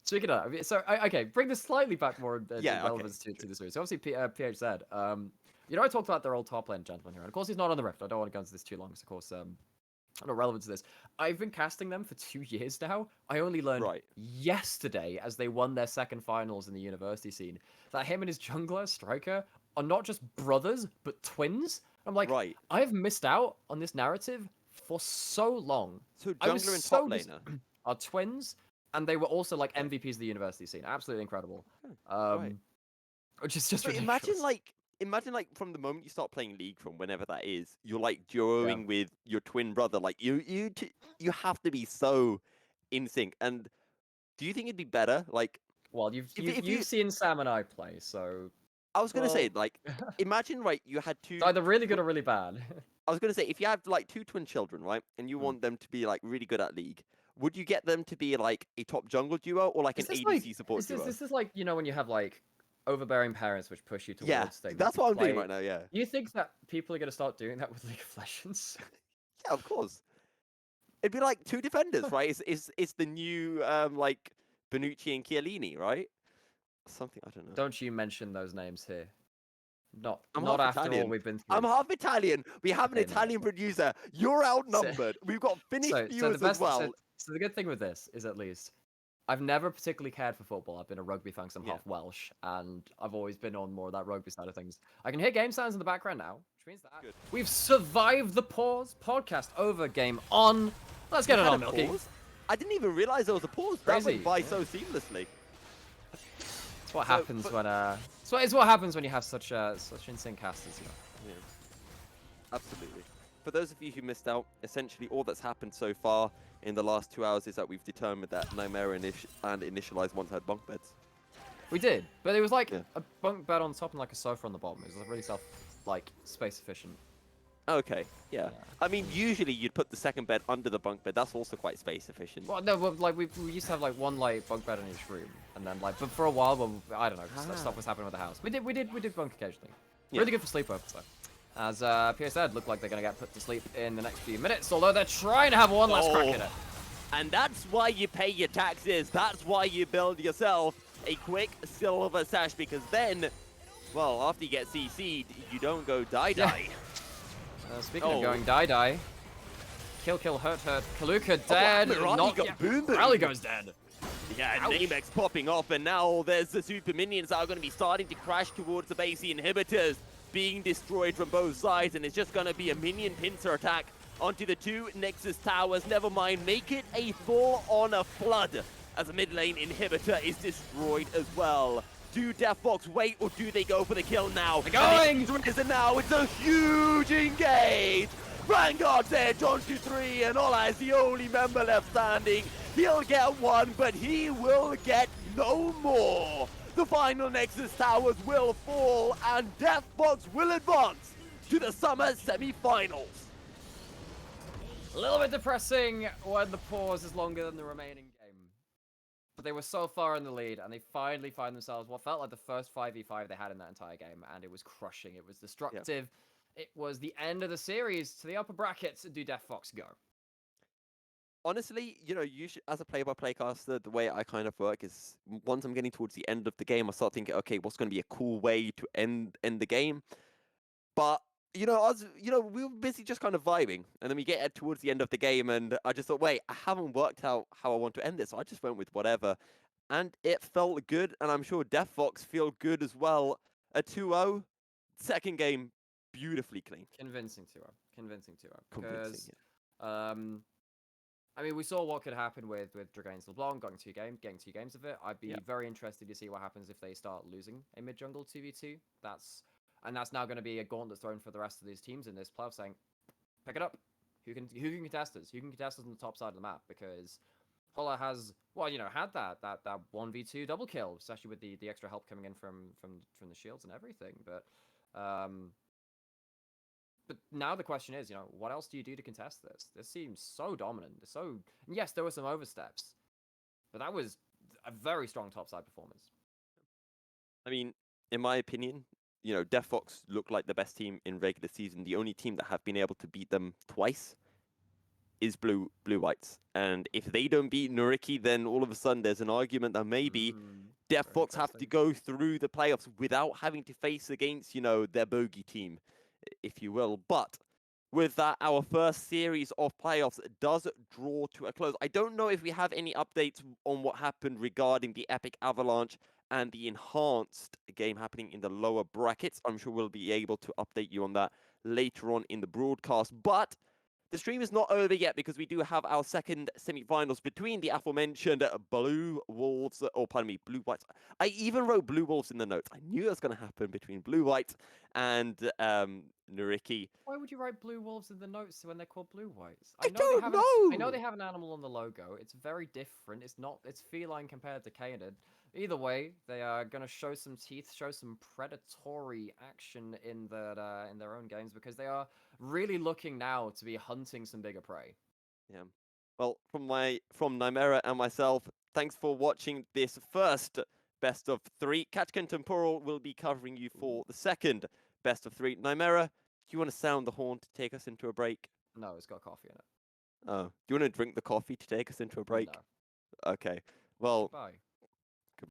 Speaking of, I mean, so okay, bring this slightly back more to
Yeah. Okay.
relevance to the series. So obviously, PHZ. I talked about their old top lane gentleman here, and of course he's not on the Rift. I don't want to go into this too long, because of course, not relevant to this. I've been casting them for 2 years now. I only learned
Right.
yesterday, as they won their second finals in the university scene, that him and his jungler striker are not just brothers but twins. I'm like,
Right.
I've missed out on this narrative for so long.
So
I was
jungler and top
so
laner.
are twins, and they were also like
Okay.
MVPs of the university scene. Absolutely incredible.
Right.
Which is just
But
ridiculous.
imagine like from the moment you start playing League, from whenever that is, you're like duoing with your twin brother. Like you have to be so in sync. And do you think it'd be better? Like
Well, you've
if
you've
if
you've
you,
seen Sam and I play, so
I was gonna say
well,
like, imagine right, you had
it's either really good or really bad.
I was gonna say if you have like two twin children, right, and you
Hmm.
want them to be like really good at League, would you get them to be like a top jungle duo or like an
Is this
ADC
like
support duo?
is this like when you have like overbearing parents which push you
Yeah,
towards things
that's
to
what I'm doing
play?
right now. Yeah,
You think that people are gonna start doing that with League of Legends?
yeah, of course. It'd be like two defenders, right? It's the new like Benucci and Chiellini, right? Something I don't know.
Don't you mention those names here? Not
I'm
not
half
after all
Italian.
we've been
I'm
through.
half Italian. We have an
Okay, no.
Italian producer. You're
So,
outnumbered. We've got Finnish
so the
viewers as
best
well.
so the good thing with this is at least I've never particularly cared for football. I've been a rugby fan 'cause I'm
Yeah.
half Welsh, and I've always been on more of that rugby side of things. I can hear game sounds in the background now, which means that
Good.
we've survived the pause. Podcast over, game on. Let's get
We
it
had
on,
a
Milky.
pause? I didn't even realize there was a pause. That
Crazy,
went by
yeah.
so seamlessly.
It's what
So,
happens
but-
when it's what happens when you have such insane casters,
Yeah. Absolutely. For those of you who missed out, essentially all that's happened so far in the last 2 hours is that we've determined that Nymeria and Initialize once had bunk beds.
We did, but it was like
Yeah.
a bunk bed on top and like a sofa on the bottom. It was really space efficient.
Okay, yeah.
Yeah.
I mean, usually you'd put the second bed under the bunk bed. That's also quite space efficient.
Well, no, like we used to have like one like bunk bed in each room, and then like, but for a while, well, I don't know, stuff was happening with the house. We did bunk occasionally.
Yeah.
Really good for sleepovers though. As PHZ look like they're gonna get put to sleep in the next few minutes, although they're trying to have one last crack at it.
And that's why you pay your taxes. That's why you build yourself a quick silver sash, because then, well, after you get CC'd, you don't go die-die.
Speaking of going die, kill, hurt, Kaluka dead.
Raleigh
Not
got
yet.
boom.
Raleigh goes dead.
Yeah,
Ouch.
Namex popping off, and now there's the super minions that are going to be starting to crash towards the base inhibitors, being destroyed from both sides, and it's just going to be a minion pincer attack onto the 2 Nexus towers. Never mind, make it a full-on flood as a mid lane inhibitor is destroyed as well. Do DeftFox wait, or do they go for the kill now?
They're going!
And it is now. It's a huge engage. Vanguard's edge onto 3, and Ola is the only member left standing. He'll get 1, but he will get no more. The final Nexus towers will fall, and DeftFox will advance to the summer semi-finals.
A little bit depressing when the pause is longer than the remaining game. But they were so far in the lead, and they finally find themselves what felt like the first 5v5 they had in that entire game, and it was crushing. It was destructive. Yeah. It was the end of the series to the upper brackets. Do DeftFox go?
Honestly, you should, as a play-by-play caster, the way I kind of work is once I'm getting towards the end of the game, I start thinking, okay, what's going to be a cool way to end the game? But we were busy just kind of vibing, and then we get towards the end of the game, and I just thought, wait, I haven't worked out how I want to end this, so I just went with whatever, and it felt good, and I'm sure DeftFox feel good as well. A 2-0, second game, beautifully clean.
Convincing 2-0. Convincing 2-0.
Convincing,
yeah. I mean, we saw what could happen with Draganes LeBlanc getting two games of it. I'd be very interested to see what happens if they start losing a mid-jungle 2v2. That's now going to be a gauntlet thrown for the rest of these teams in this playoff, saying, pick it up. Who can contest us? Who can contest us on the top side of the map? Because Holla has, had that 1v2 double kill, especially with the extra help coming in from the shields and everything. But now the question is, what else do you do to contest this? This seems so dominant. And yes, there were some oversteps, but that was a very strong topside performance.
I mean, in my opinion, DeftFox look like the best team in regular season. The only team that have been able to beat them twice is Blue Whites. And if they don't beat Nuriki, then all of a sudden there's an argument that maybe DeftFox have to go through the playoffs without having to face against, their bogey team, if you will. But with that, our first series of playoffs does draw to a close. I don't know if we have any updates on what happened regarding the Epic Avalanche and the enhanced game happening in the lower brackets. I'm sure we'll be able to update you on that later on in the broadcast. But the stream is not over yet because we do have our second semi-finals between the aforementioned Blue Wolves, Blue Whites. I even wrote Blue Wolves in the notes. I knew it was going to happen between Blue Whites and Nuriki.
Why would you write Blue Wolves in the notes when they're called Blue Whites?
I don't know.
I know they have an animal on the logo. It's very different. It's feline compared to canid. Either way, they are going to show some teeth, show some predatory action in their own games, because they are really looking now to be hunting some bigger prey.
Yeah. Well, from Nymera and myself, thanks for watching this first best of 3. Catch Contemporal will be covering you for the second best of 3. Nymera, do you want to sound the horn to take us into a break?
No, it's got coffee in it.
Oh, do you want to drink the coffee to take us into a break?
No.
Okay. Well,
bye.